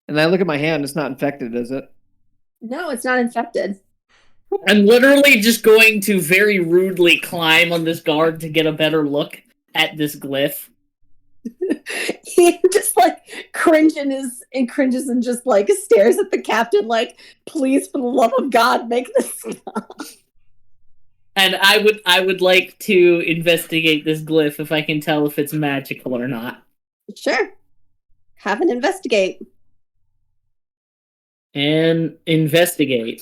And I look at my hand; it's not infected, is it? No, it's not infected. I'm literally just going to very rudely climb on this guard to get a better look at this glyph. He just like cringes and just like stares at the captain like, please, for the love of God, make this stop. And I would like to investigate this glyph if I can tell if it's magical or not. Sure. Have an investigate. And investigate.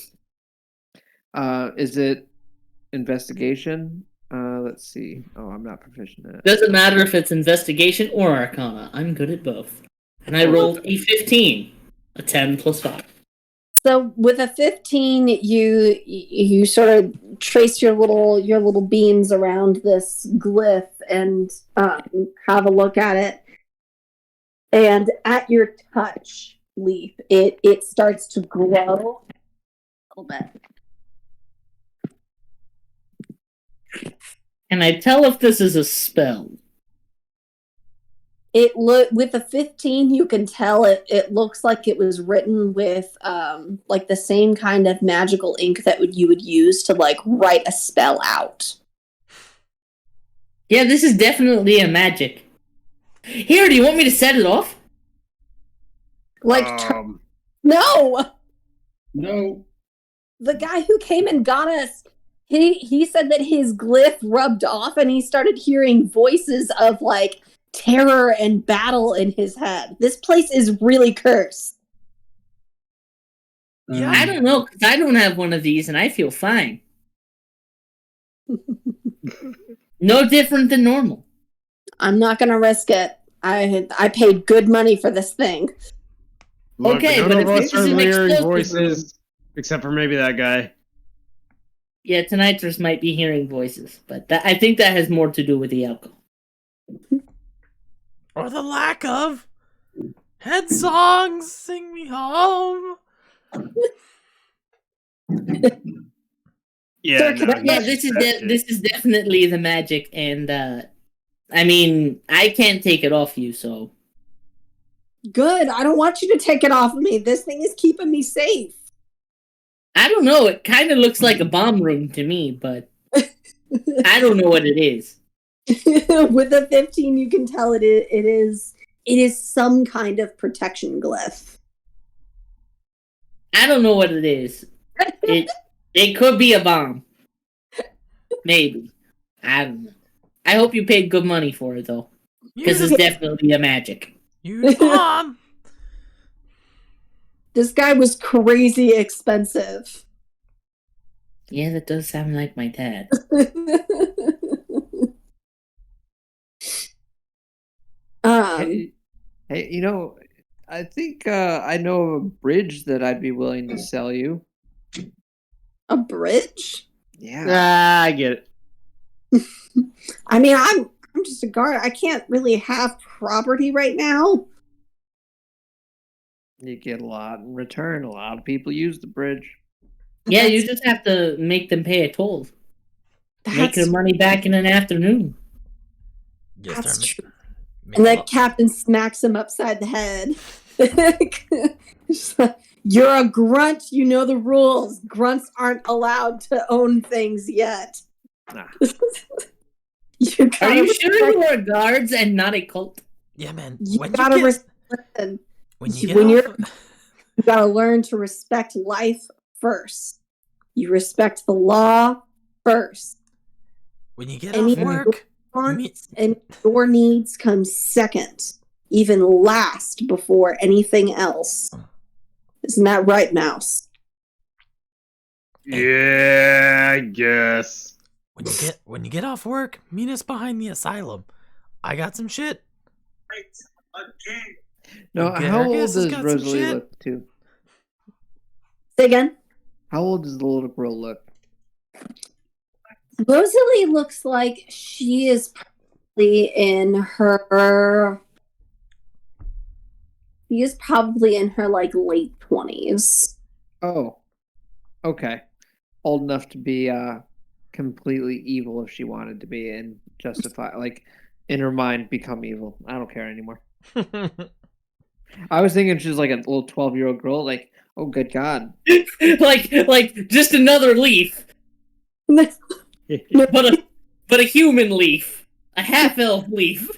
Is it investigation? Let's see. Oh, I'm not proficient in it. Doesn't matter if it's investigation or arcana. I'm good at both. And I rolled a 15. A 10 plus 5. So with a 15, you sort of trace your little beams around this glyph and have a look at it. And at your touch, Leaf, it starts to glow a little bit. Can I tell if this is a spell? with the 15, you can tell it looks like it was written with like the same kind of magical ink that you would use to like write a spell out. Yeah, this is definitely a magic. Here, do you want me to set it off? Like no. No. The guy who came and got us, he said that his glyph rubbed off and he started hearing voices of like terror and battle in his head. This place is really cursed. Yeah. I don't know, because I don't have one of these and I feel fine. No different than normal. I'm not gonna risk it. I paid good money for this thing. Look, Okay, none but of if us this is are an hearing explosive voices, except for maybe that guy. Yeah, Tonitrus might be hearing voices, but I think that has more to do with the alcohol. Or the lack of head songs, sing me home. Yeah, Sir, can I- Yeah, this is definitely the magic, and I mean, I can't take it off you, so Good. I don't want you to take it off of me. This thing is keeping me safe. I don't know. It kind of looks like a bomb room to me, but I don't know what it is. With the 15, you can tell it is some kind of protection glyph. I don't know what it is. It could be a bomb, maybe. I don't know. I hope you paid good money for it though, because it's definitely a magic. Use bomb. This guy was crazy expensive. Yeah, that does sound like my dad. Hey, you know, I think I know of a bridge that I'd be willing to sell you. A bridge? Yeah. Ah, I get it. I mean, I'm just a guard. I can't really have property right now. You get a lot in return. A lot of people use the bridge. Yeah, you That's- just have to make them pay a toll. Make That's, their money back in an afternoon. Just that's start true. make And a the lot- captain smacks him upside the head. You're a grunt. You know the rules. Grunts aren't allowed to own things yet. Nah. You Are gotta you respect, sure you are guards and not a cult? Yeah, man. you When gotta you get, listen, when you when get you're- off, you gotta learn to respect life first. You respect the law first. when you get Any- off work, Wants and your needs come second, even last before anything else. Isn't that right, Mouse? Yeah, I guess. when you get off work, meet us behind the asylum. I got some shit. No, Okay, how old Argus has does got some Rosalie shit. look too? Say again. How old does the little girl look? Rosalie looks like she is probably in her. She is probably in her like late 20s. Oh, okay. Old enough to be completely evil if she wanted to be and justify, like, in her mind, become evil. I don't care anymore. I was thinking she's like a little 12-year-old girl, like, oh, good God. like just another leaf, but a human leaf, a half elf leaf.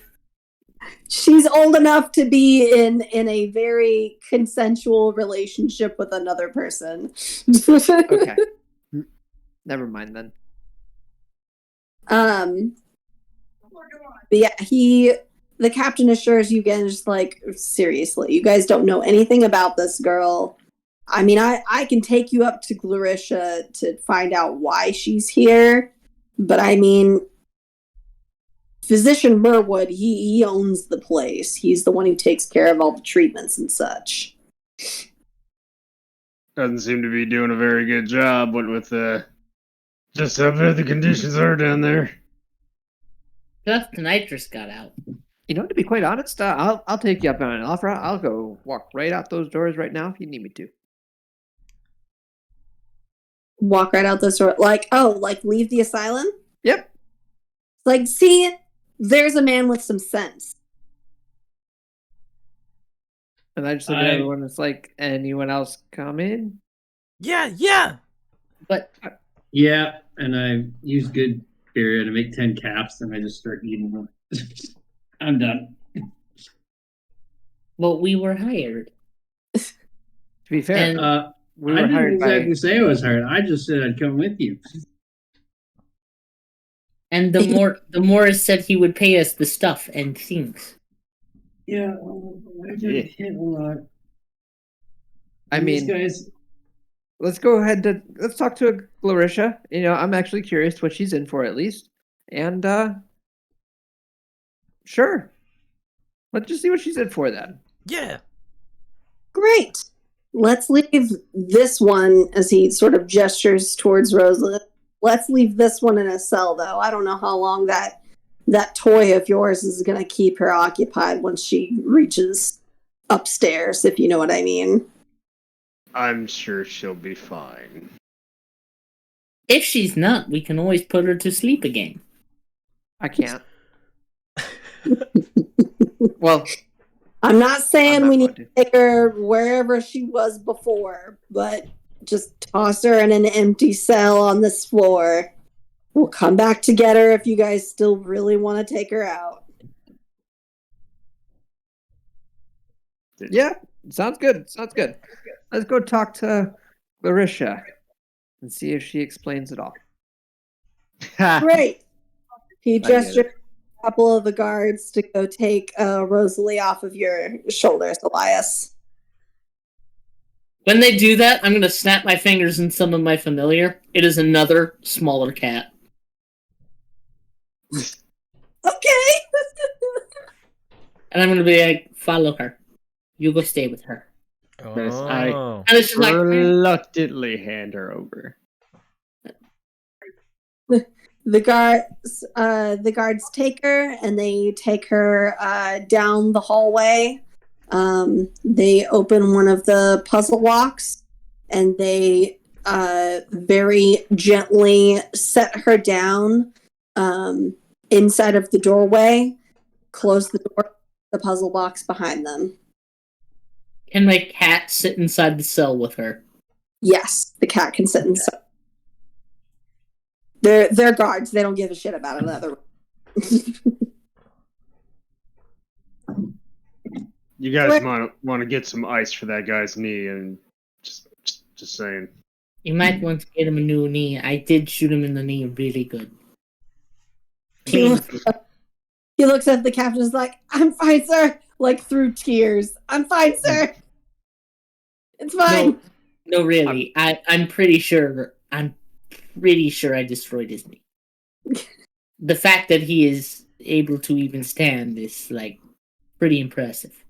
She's old enough to be in a very consensual relationship with another person. Okay. Never mind then. But yeah, the captain assures you again, just like, seriously, you guys don't know anything about this girl. I mean, I can take you up to Gloricia to find out why she's here, but I mean, Physician Merwood, he owns the place. He's the one who takes care of all the treatments and such. Doesn't seem to be doing a very good job. What with just how bad the conditions are down there. Just Tonitrus got out. You know, to be quite honest, I'll take you up on an offer. I'll go walk right out those doors right now if you need me to. Walk right out this door. Like, oh, like leave the asylum? Yep. Like, see, there's a man with some sense. And I just look at everyone. It's like, anyone else come in? Yeah. But Yeah, and I use good spirit to make 10 caps, and I just start eating them. I'm done. well, we were hired. To be fair, And we I were didn't hired exactly by. say I was hired. I just said I'd come with you. and the Morris said he would pay us the stuff and things. Yeah, I get hit a lot. I These mean, guys. let's go ahead to let's talk to Gloricia. I'm actually curious what she's in for at least. And sure. Let's just see what she's in for then. Yeah. Great. Let's leave this one as he sort of gestures towards Rosa. Let's leave this one in a cell, though. I don't know how long that toy of yours is going to keep her occupied once she reaches upstairs, if you know what I mean. I'm sure she'll be fine. If she's not, we can always put her to sleep again. I can't. Well, I'm not saying I'm we not need going to take her wherever she was before, but just toss her in an empty cell on this floor. We'll come back to get her if you guys still really want to take her out. yeah, sounds good. Sounds good. Let's go talk to Gloricia and see if she explains it all. Great. He get it. gestured a couple of the guards to go take Rosalie off of your shoulders, Elias. When they do that, I'm going to snap my fingers and summon my familiar. It is another smaller cat. Okay. And I'm going to be like, follow her. You go stay with her. Chris, I Oh. And it's just like, reluctantly hand her over. The guards take her and they take her down the hallway. They open one of the puzzle locks and they very gently set her down inside of the doorway, close the door, the puzzle box behind them. can my cat sit inside the cell with her? Yes, the cat can sit inside. They're guards. They don't give a shit about another. You guys want to get some ice for that guy's knee, and just saying. You might want to get him a new knee. I did shoot him in the knee really good. He looks at the captain and is like, I'm fine, sir. Like through tears. I'm fine, sir. It's fine. No, really. I'm pretty sure I destroyed his knee. The fact that he is able to even stand is like pretty impressive.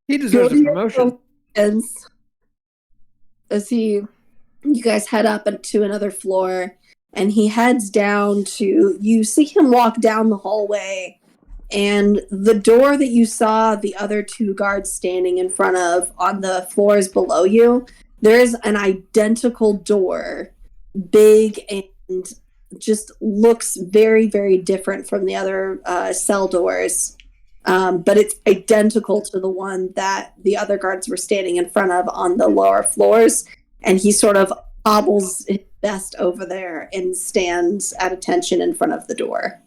He deserves a promotion. As you guys head up to another floor, and he heads down to, you see him walk down the hallway, and the door that you saw the other two guards standing in front of on the floors below you, there's an identical door, big and just looks very, very different from the other cell doors. But it's identical to the one that the other guards were standing in front of on the lower floors. And he sort of hobbles his best over there and stands at attention in front of the door.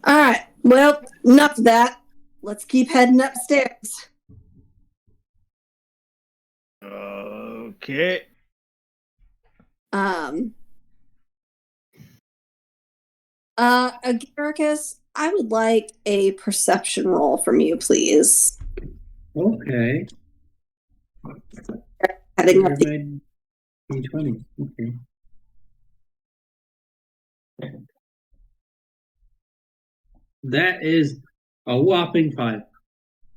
All right. Well, enough of that. Let's keep heading upstairs. Okay. Agaricus, I would like a perception roll from you, please. Okay. Heading up Where's the my D20? Okay. That is a whopping 5.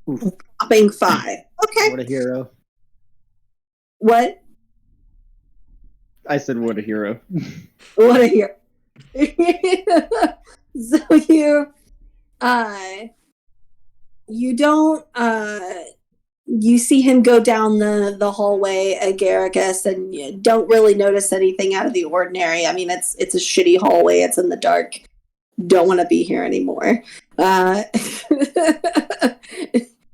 whopping 5. Okay. What a hero. What? I said, what a hero. What a hero. So you don't you see him go down the hallway, Agaricus, and you don't really notice anything out of the ordinary. I mean, it's a shitty hallway. It's in the dark. Don't want to be here anymore.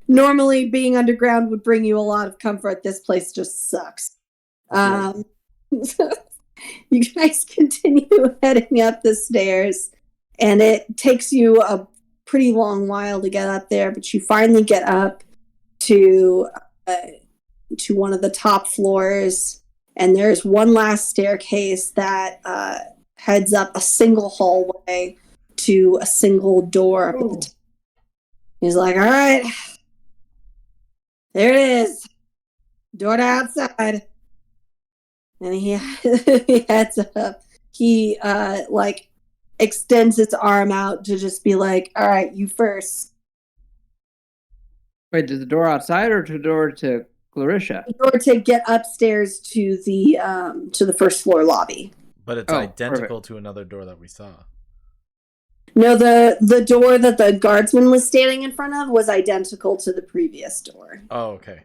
Normally, being underground would bring you a lot of comfort. This place just sucks. You guys continue heading up the stairs, and it takes you a pretty long while to get up there, but you finally get up to one of the top floors, and there's one last staircase that heads up a single hallway to a single door up at the top. He's like, all right, there it is, door to outside. And he heads up. He like extends its arm out to just be like, all right, you first. Wait, to the door outside or to the door to Gloricia? In order to get upstairs to the first floor lobby. But it's identical to another door that we saw. No, the door that the guardsman was standing in front of was identical to the previous door. Oh, okay.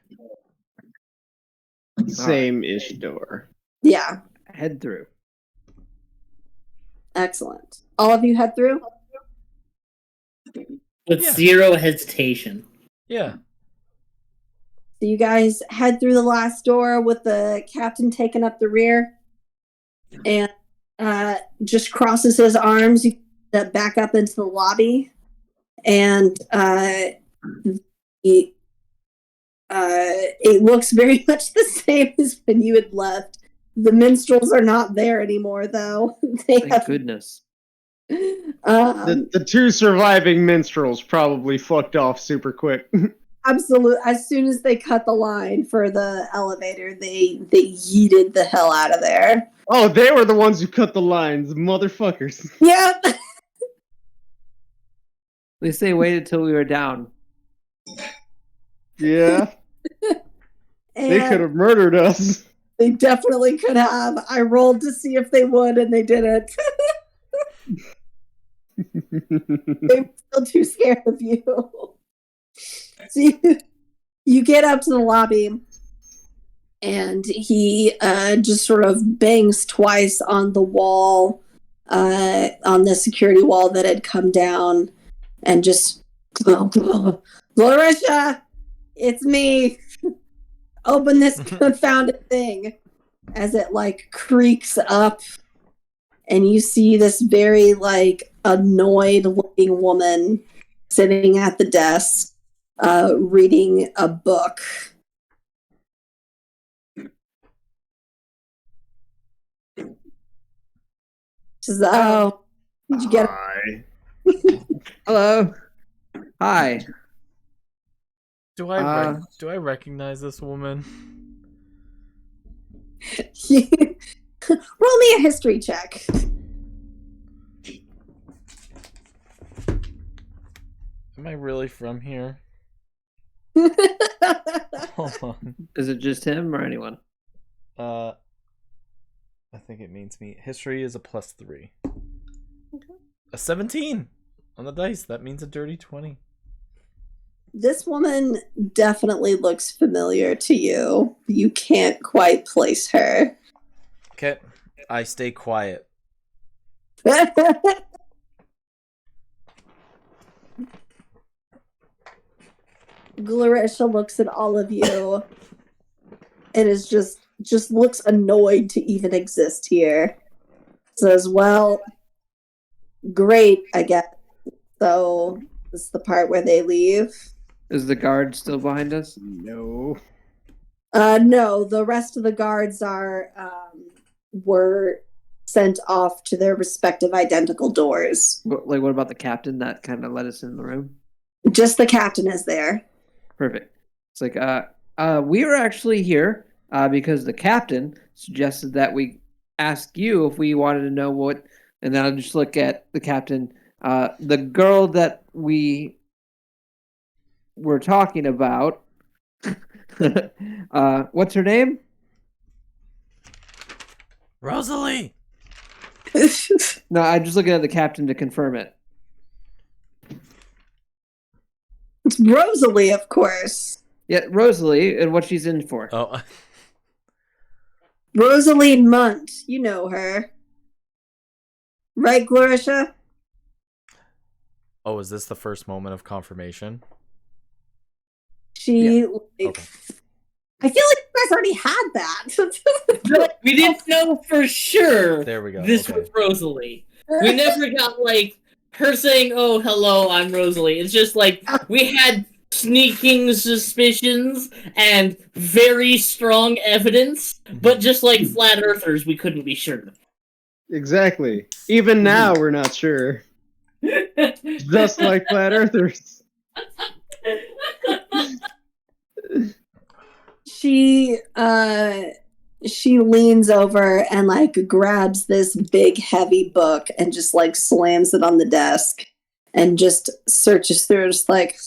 Same-ish door. Yeah. Head through. Excellent. All of you head through? With zero hesitation. Yeah. So you guys head through the last door with the captain taking up the rear, and just crosses his arms. You step back up into the lobby, and it looks very much the same as when you had left. The minstrels are not there anymore, though. Thank goodness. The two surviving minstrels probably fucked off super quick. Absolutely. As soon as they cut the line for the elevator, they yeeted the hell out of there. Oh, they were the ones who cut the lines, motherfuckers. Yep. At least they waited till we were down. Yeah. They could have murdered us. They definitely could have. I rolled to see if they would, and they didn't. They were still too scared of you. So you get up to the lobby, and he just sort of bangs twice on the wall, on the security wall that had come down, and just, Gloricia, it's me. Open this confounded thing. As it like creaks up, and you see this very like annoyed looking woman sitting at the desk, reading a book. Says, "Oh, did you get Hi. Hello. Hi. Do I recognize this woman? Roll me a history check." Am I really from here? Hold on. Is it just him or anyone? I think it means me. History is a +3. A 17 on the dice. That means a dirty 20. This woman definitely looks familiar to you. You can't quite place her. Okay, I stay quiet. Gloricia looks at all of you and is just looks annoyed to even exist here. Says, well, great, I guess. So this is the part where they leave. Is the guard still behind us? No. No, the rest of the guards were sent off to their respective identical doors. Like, what about the captain that kind of let us in the room? Just the captain is there. Perfect. It's like, we were actually here because the captain suggested that we ask you if we wanted to know what, and then I'll just look at the captain. The girl that we were talking about, what's her name? Rosalie! No, I'm just looking at the captain to confirm it. It's Rosalie, of course. Yeah, Rosalie, and what she's in for. Oh. Rosalie Munt. You know her. Right, Gloricia? Oh, is this the first moment of confirmation? She like, Okay. I feel like you guys already had that. We didn't know for sure There we go. this Okay. was Rosalie. We never got, like, her saying, oh, hello, I'm Rosalie. It's just like, we had sneaking suspicions and very strong evidence, but just like flat earthers, we couldn't be sure. Exactly. Even now, we're not sure. Just like flat earthers. She leans over and like grabs this big heavy book and just like slams it on the desk and just searches through, just like,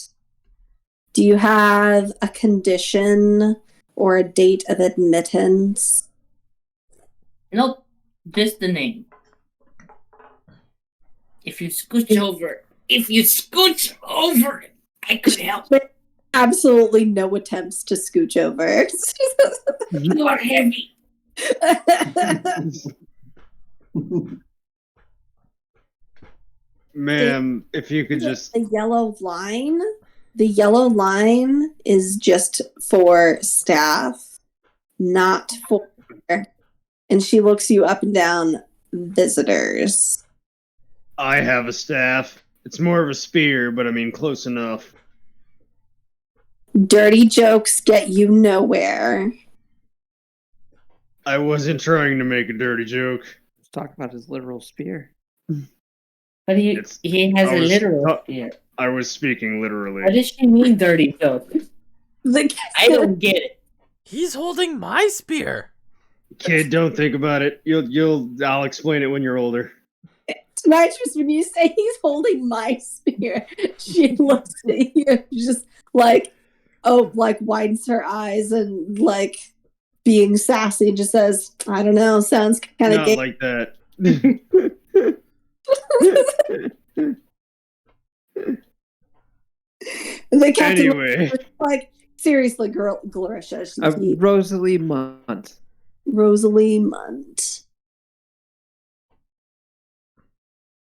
do you have a condition or a date of admittance? Nope, just the name. If you scooch over, I could help. Absolutely no attempts to scooch over. You are heavy. Ma'am, if you could just... The yellow line is just for staff, not for, and she looks you up and down, visitors. I have a staff. It's more of a spear, but I mean, close enough. Dirty jokes get you nowhere. I wasn't trying to make a dirty joke. Let's talk about his literal spear. But he has I a was- literal spear. I was speaking literally. What does she mean, dirty joke? I don't get it. He's holding my spear. Kid, don't think about it. I'll explain it when you're older. Tonight, just when you say he's holding my spear, she looks at you just like, oh, like widens her eyes and like being sassy, just says, I don't know, sounds kind of Not gay. like that. And the captain Anyway. like, seriously, girl, Gloricia. Rosalie Munt. Rosalie Munt.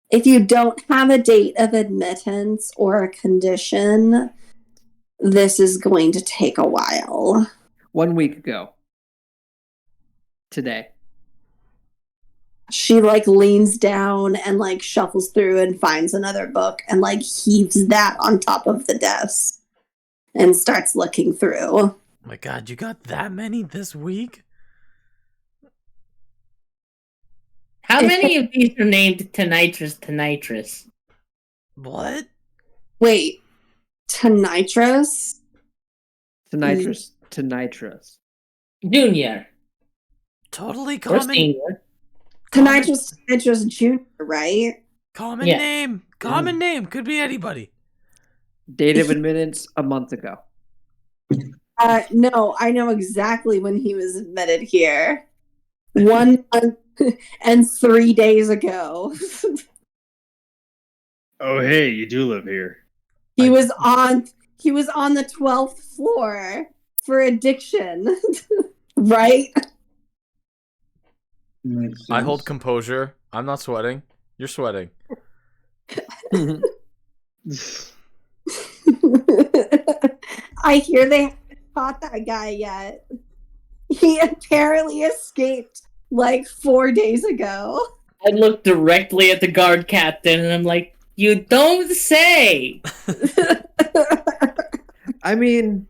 If you don't have a date of admittance or a condition, this is going to take a while. 1 week ago. Today. She like leans down and like shuffles through and finds another book and like heaves that on top of the desk and starts looking through. Oh my god, you got that many this week? How many of these are named Tonitrus? What? Wait, Tonitrus? Tonitrus. Junior. Totally Or common. senior. Tonitrus Jr., right? Common Yeah. name. Common name. Could be anybody. Date of admittance a month ago. No, I know exactly when he was admitted here. 1 month and 3 days ago. Oh, hey, you do live here. He was on the 12th floor for addiction. Right? Makes I hold sense. composure. I'm not sweating. You're sweating. I hear they haven't caught that guy yet. He apparently escaped like 4 days ago. I look directly at the guard captain and I'm like, you don't say! I mean,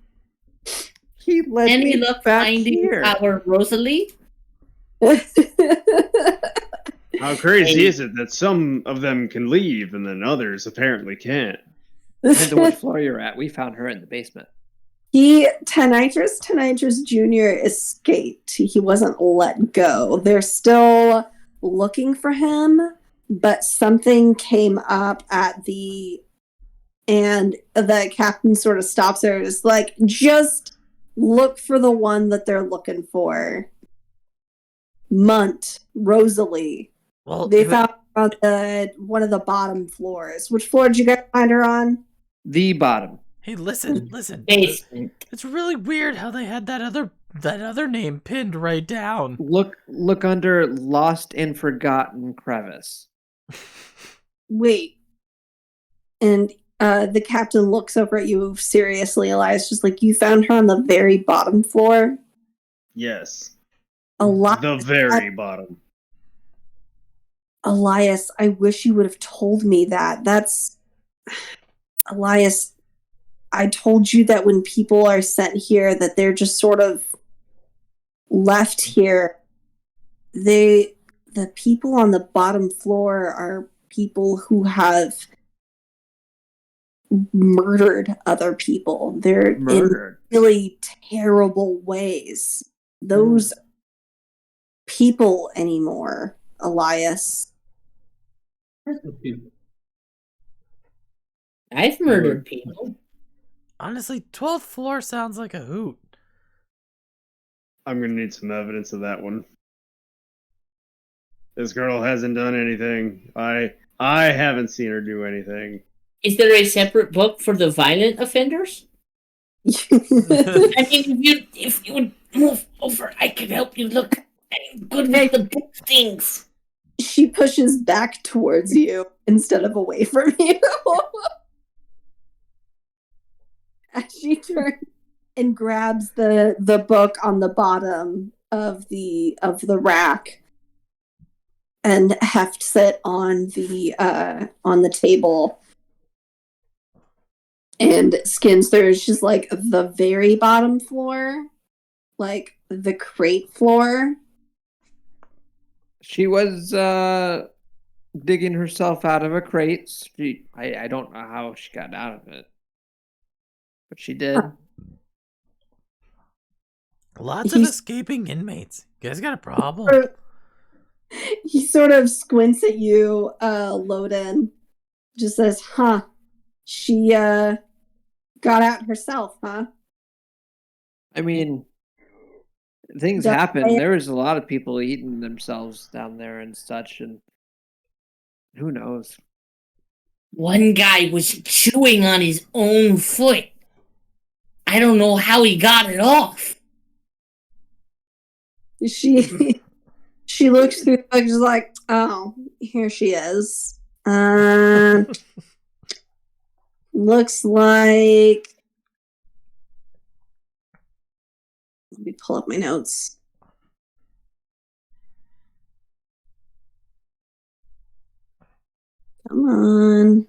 he led Any me luck back finding here. our Rosalie? How crazy is it that some of them can leave and then others apparently can't? Depends on which floor you're at. We found her in the basement. Tonitrus Jr. escaped. He wasn't let go. They're still looking for him, but something came up and the captain sort of stops her. It's like, just look for the one that they're looking for. Munt, Rosalie. Well, They found her on one of the bottom floors. Which floor did you guys find her on? The bottom. hey, listen. Basement. It's really weird how they had that other name pinned right down. Look under Lost and Forgotten Crevice. Wait. And the captain looks over at you seriously, Elias, just like, you found her on the very bottom floor? Yes. Elias, The very bottom. Elias, I wish you would have told me that. Elias, I told you that when people are sent here, that they're just sort of left here. The people on the bottom floor are people who have murdered other people. They're Murdered. in really terrible ways. Those people anymore, Elias. I've murdered people. Honestly, 12th floor sounds like a hoot. I'm gonna need some evidence of that one. This girl hasn't done anything. I haven't seen her do anything. Is there a separate book for the violent offenders? I mean, if you would move over, I could help you look. I'm good with the book things. She pushes back towards you instead of away from you. As she turns and grabs the book on the bottom of the rack and hefts it on the table and skins through. She's like, the very bottom floor, like the crate floor. She was digging herself out of a crate. I don't know how she got out of it, but she did. Lots of escaping inmates. You guys got a problem? He sort of squints at you, Loden. Just says, huh, she got out herself, huh? I mean, things Don't happen. say it. There was a lot of people eating themselves down there and such, and who knows? One guy was chewing on his own foot. I don't know how he got it off. She looks through the book, just like, oh, here she is. Looks like. Let me pull up my notes. Come on.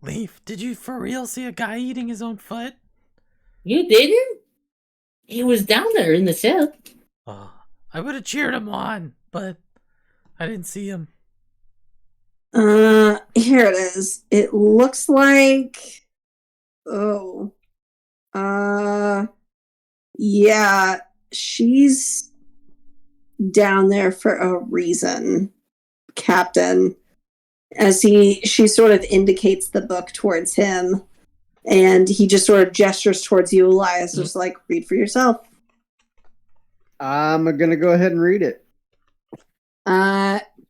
Leaf, did you for real see a guy eating his own foot? You didn't? He was down there in the cell. Oh, I would have cheered him on, but I didn't see him. Here it is. It looks like. Oh. Yeah, she's down there for a reason, Captain. As she sort of indicates the book towards him, and he just sort of gestures towards you, Elias, just like, read for yourself. I'm gonna go ahead and read it.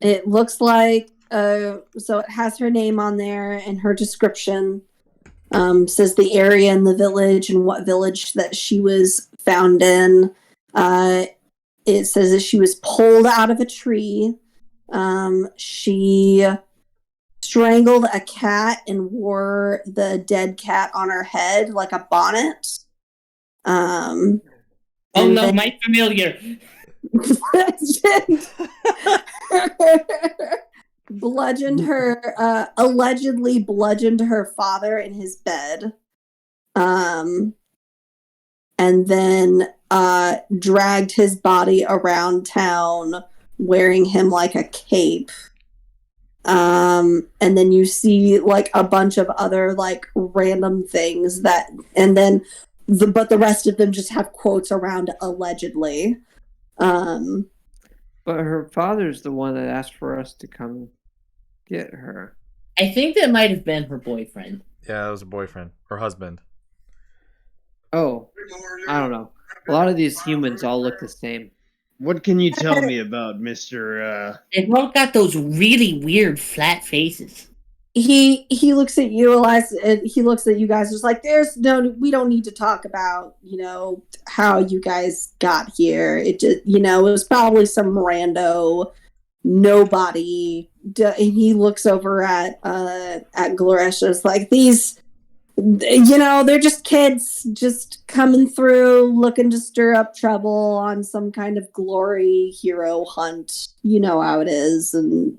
It looks like, so it has her name on there and her description. Says the area and the village and what village that she was found in. It says that she was pulled out of a tree. She strangled a cat and wore the dead cat on her head like a bonnet. Oh no, my familiar. Allegedly bludgeoned her father in his bed. And then dragged his body around town wearing him like a cape. And then you see like a bunch of other like random things but the rest of them just have quotes around allegedly. But her father's the one that asked for us to come get her. I think that might have been her boyfriend. Yeah, that was a boyfriend or husband. Oh, I don't know. A lot of these humans all look the same. What can you tell me about Mr. They've all got those really weird flat faces. He looks at you, Elias, and he looks at you guys just like, we don't need to talk about, how you guys got here. It just, it was probably some rando nobody. And he looks over at Gloricia. It's like, these, they're just kids just coming through, looking to stir up trouble on some kind of glory hero hunt. You know how it is. And,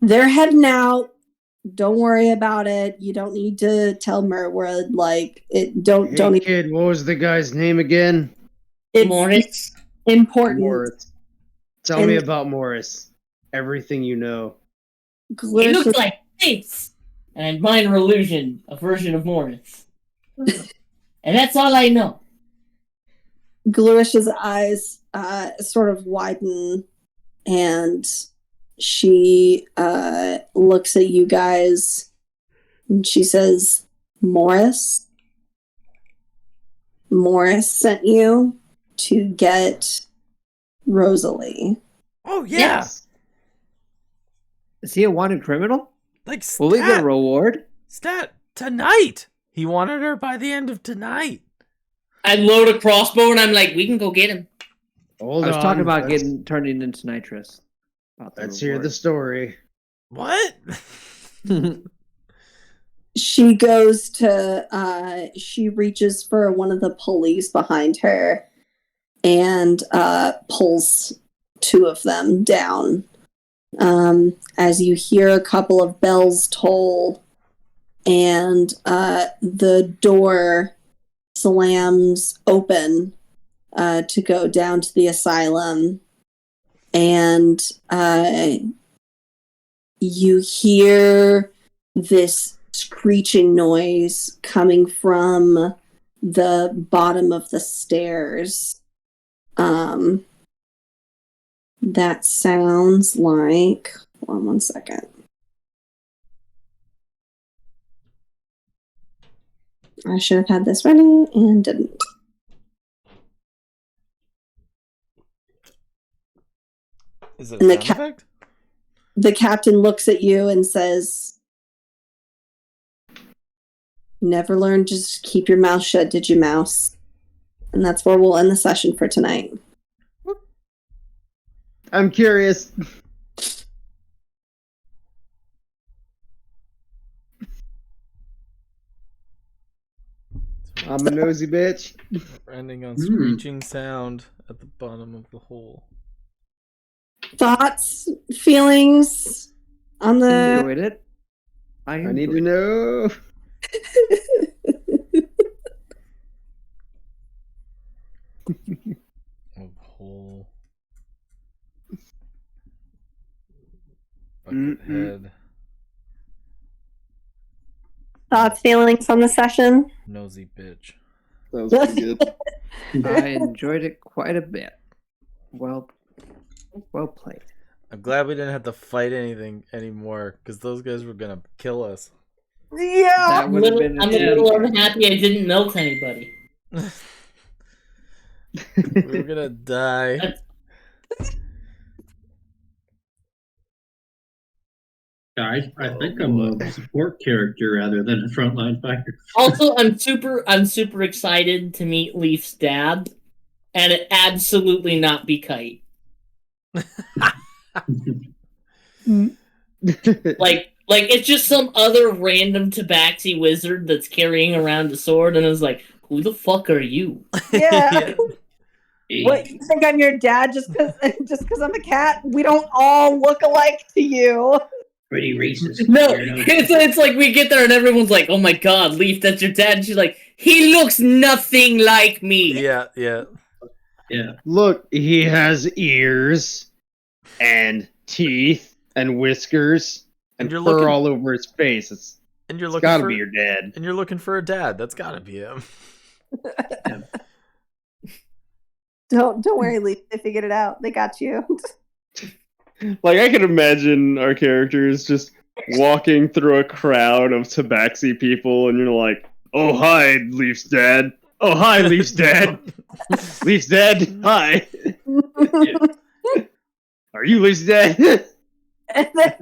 they're heading out. Don't worry about it. You don't need to tell Merwood. Don't. Kid, what was the guy's name again? It's Morris. important. Morris. Tell me about Morris. Everything you know. He looks like this. And minor illusion, a version of Morris. And that's all I know. Gloricia's eyes sort of widen, and she looks at you guys, and she says, Morris sent you to get Rosalie. Oh yeah. Yes. Is he a wanted criminal? Like Will we get a reward? Tonight. He wanted her by the end of tonight. I load a crossbow and I'm like, we can go get him. I was talking about turning into nitrous. Let's hear the story. What? She goes to she reaches for one of the pulleys behind her and pulls two of them down. As you hear a couple of bells toll, and the door slams open to go down to the asylum, and you hear this screeching noise coming from the bottom of the stairs. That sounds like... Hold on 1 second. I should have had this ready and didn't. Is it a sound effect? The captain looks at you and says, never learned, just keep your mouth shut, did you, mouse? And that's where we'll end the session for tonight. I'm curious. I'm a nosy bitch. We're ending on screeching sound at the bottom of the hole. Thoughts, feelings on the... Enjoyed it. I need to know. Hole. Bucket head. Thoughts, feelings on the session? Nosy bitch. That was pretty good. I enjoyed it quite a bit. Well played. I'm glad we didn't have to fight anything anymore, because those guys were gonna kill us. Yeah! That would have been I'm a little unhappy I didn't melt anybody. We were gonna die. I think I'm a support character rather than a frontline fighter. Also, I'm super excited to meet Leaf's dad, and it absolutely not be Kite. like it's just some other random tabaxi wizard that's carrying around a sword, and is like, who the fuck are you? Yeah. What, you think I'm your dad just because I'm a cat? We don't all look alike to you. Pretty racist. No, it's like we get there and everyone's like, oh my god, Leaf, that's your dad. And she's like, he looks nothing like me. Yeah. Look, he has ears and teeth and whiskers and fur all over his face. It's gotta be your dad. And you're looking for a dad. That's gotta be him. Don't worry, Leaf. They figured it out. They got you. Like, I can imagine our characters just walking through a crowd of tabaxi people, and you're like, oh, hi, Leaf's dad. Oh, hi, Leaf's dad. Leaf's dad, hi. Are you Leaf's dad? And then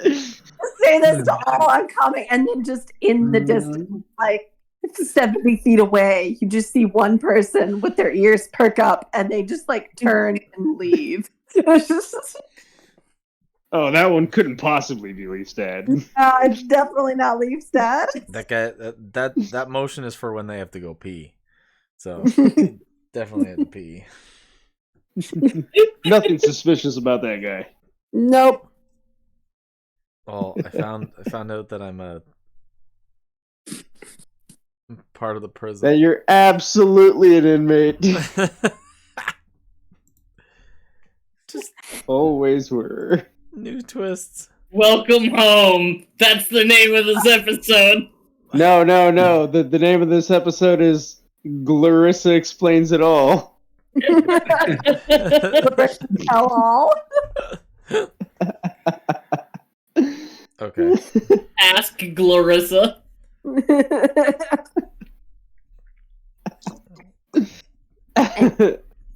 say this to all oncoming, and then just in the distance, like 70 feet away, you just see one person with their ears perk up, and they just like turn and leave. Oh, that one couldn't possibly be Leaf's dad. It's definitely not Leaf's dad. That guy. That motion is for when they have to go pee. So definitely had to pee. Nothing suspicious about that guy. Nope. Well, I found out that I'm a part of the prison. That you're absolutely an inmate. Just Always were. new twists. Welcome home. That's the name of this episode. No. The name of this episode is Gloricia Explains It All. Tell all. Okay. Ask Gloricia.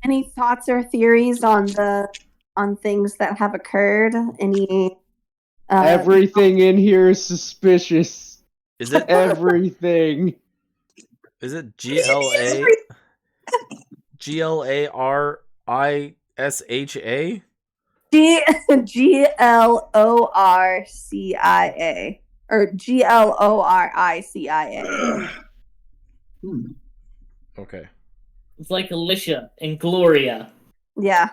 Any thoughts or theories on things that have occurred? Any Everything in here is suspicious. Is it Everything. GLARISHA? GLORCIA or GLORICIA? Okay. It's like Alicia and Gloria Yeah.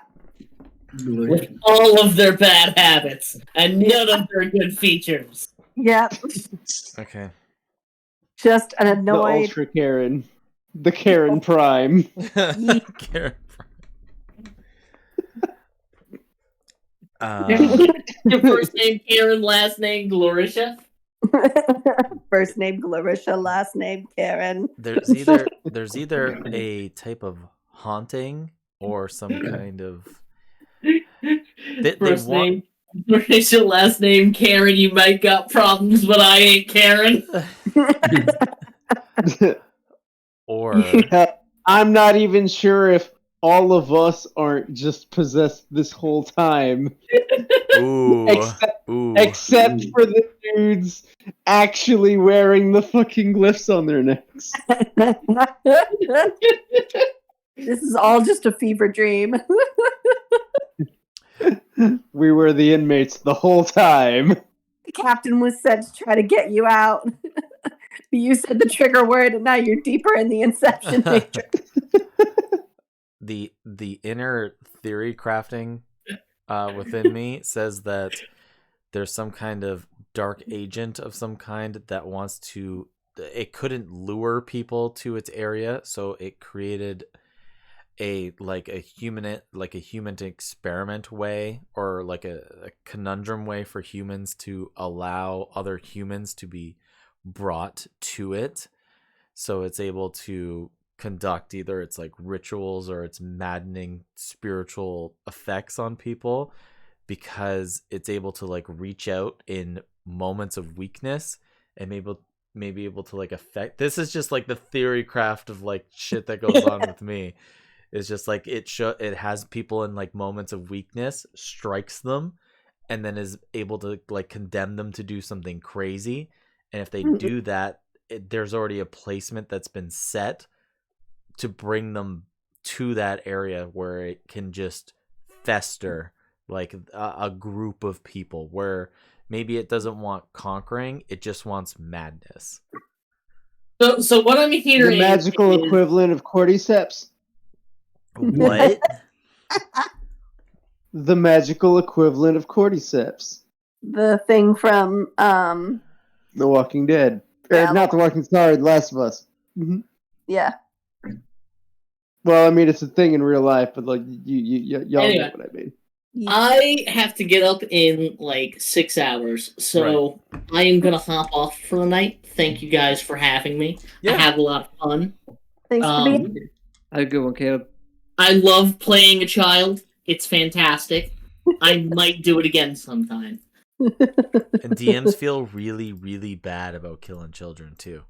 with all of their bad habits and none of their good features. Yep. Okay. Just an The annoyed. Ultra Karen. The Karen Prime. Karen. Your first name Karen, last name Gloricia. First name Gloricia, last name Karen. There's either a type of haunting or some kind of First name Gloricia, last name Karen. You might got problems, but I ain't Karen. or I'm not even sure if all of us aren't just possessed this whole time. ooh, Except for the dudes actually wearing the fucking glyphs on their necks. This is all just a fever dream. We were the inmates the whole time. The captain was sent to try to get you out. But you said the trigger word, and now you're deeper in the Inception matrix. the inner theory crafting within me says that there's some kind of dark agent of some kind that wants to. It couldn't lure people to its area, so it created a human experiment way, or like a conundrum way for humans to allow other humans to be brought to it, so it's able to conduct either its like rituals or its maddening spiritual effects on people, because it's able to like reach out in moments of weakness and maybe able to like affect. This is just like the theory craft of like shit that goes on with me. It's just like it has people in like moments of weakness, strikes them, and then is able to like condemn them to do something crazy. And if they do that, there's already a placement that's been set to bring them to that area where it can just fester like a group of people, where maybe it doesn't want conquering, it just wants madness. So what I'm hearing, The magical is, equivalent of cordyceps. What? The magical equivalent of cordyceps. The thing from The Walking Dead. Yeah, Not The Walking Sorry, The Last of Us. yeah. Well, I mean, it's a thing in real life, but like y'all Anyway. know what I mean. I have to get up in like 6 hours, so I am gonna hop off for the night. Thank you guys for having me. Yeah. I had a lot of fun. Thanks for being. Have a good one, Caleb. I love playing a child. It's fantastic. I might do it again sometime. And DMs feel really, really bad about killing children too.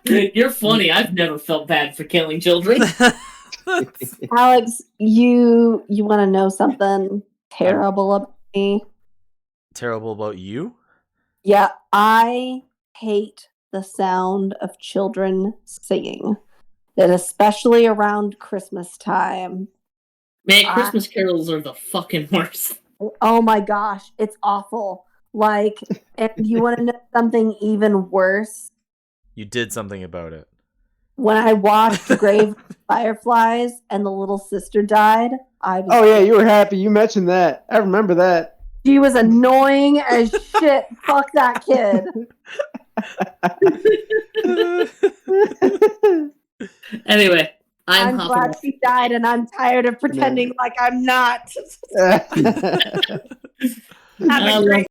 You're funny. I've never felt bad for killing children. Alex, you want to know something terrible about me? Terrible about you? Yeah, I hate the sound of children singing. That especially around Christmas time, Man, Christmas carols are the fucking worst. Oh my gosh, it's awful. Like, and you want to know something even worse? You did something about it. When I watched Grave of Fireflies and the little sister died, I was. Oh yeah, you were happy. You mentioned that. I remember that. She was annoying as shit. Fuck that kid. Anyway, I'm glad she died, and I'm tired of pretending like I'm not. Have a great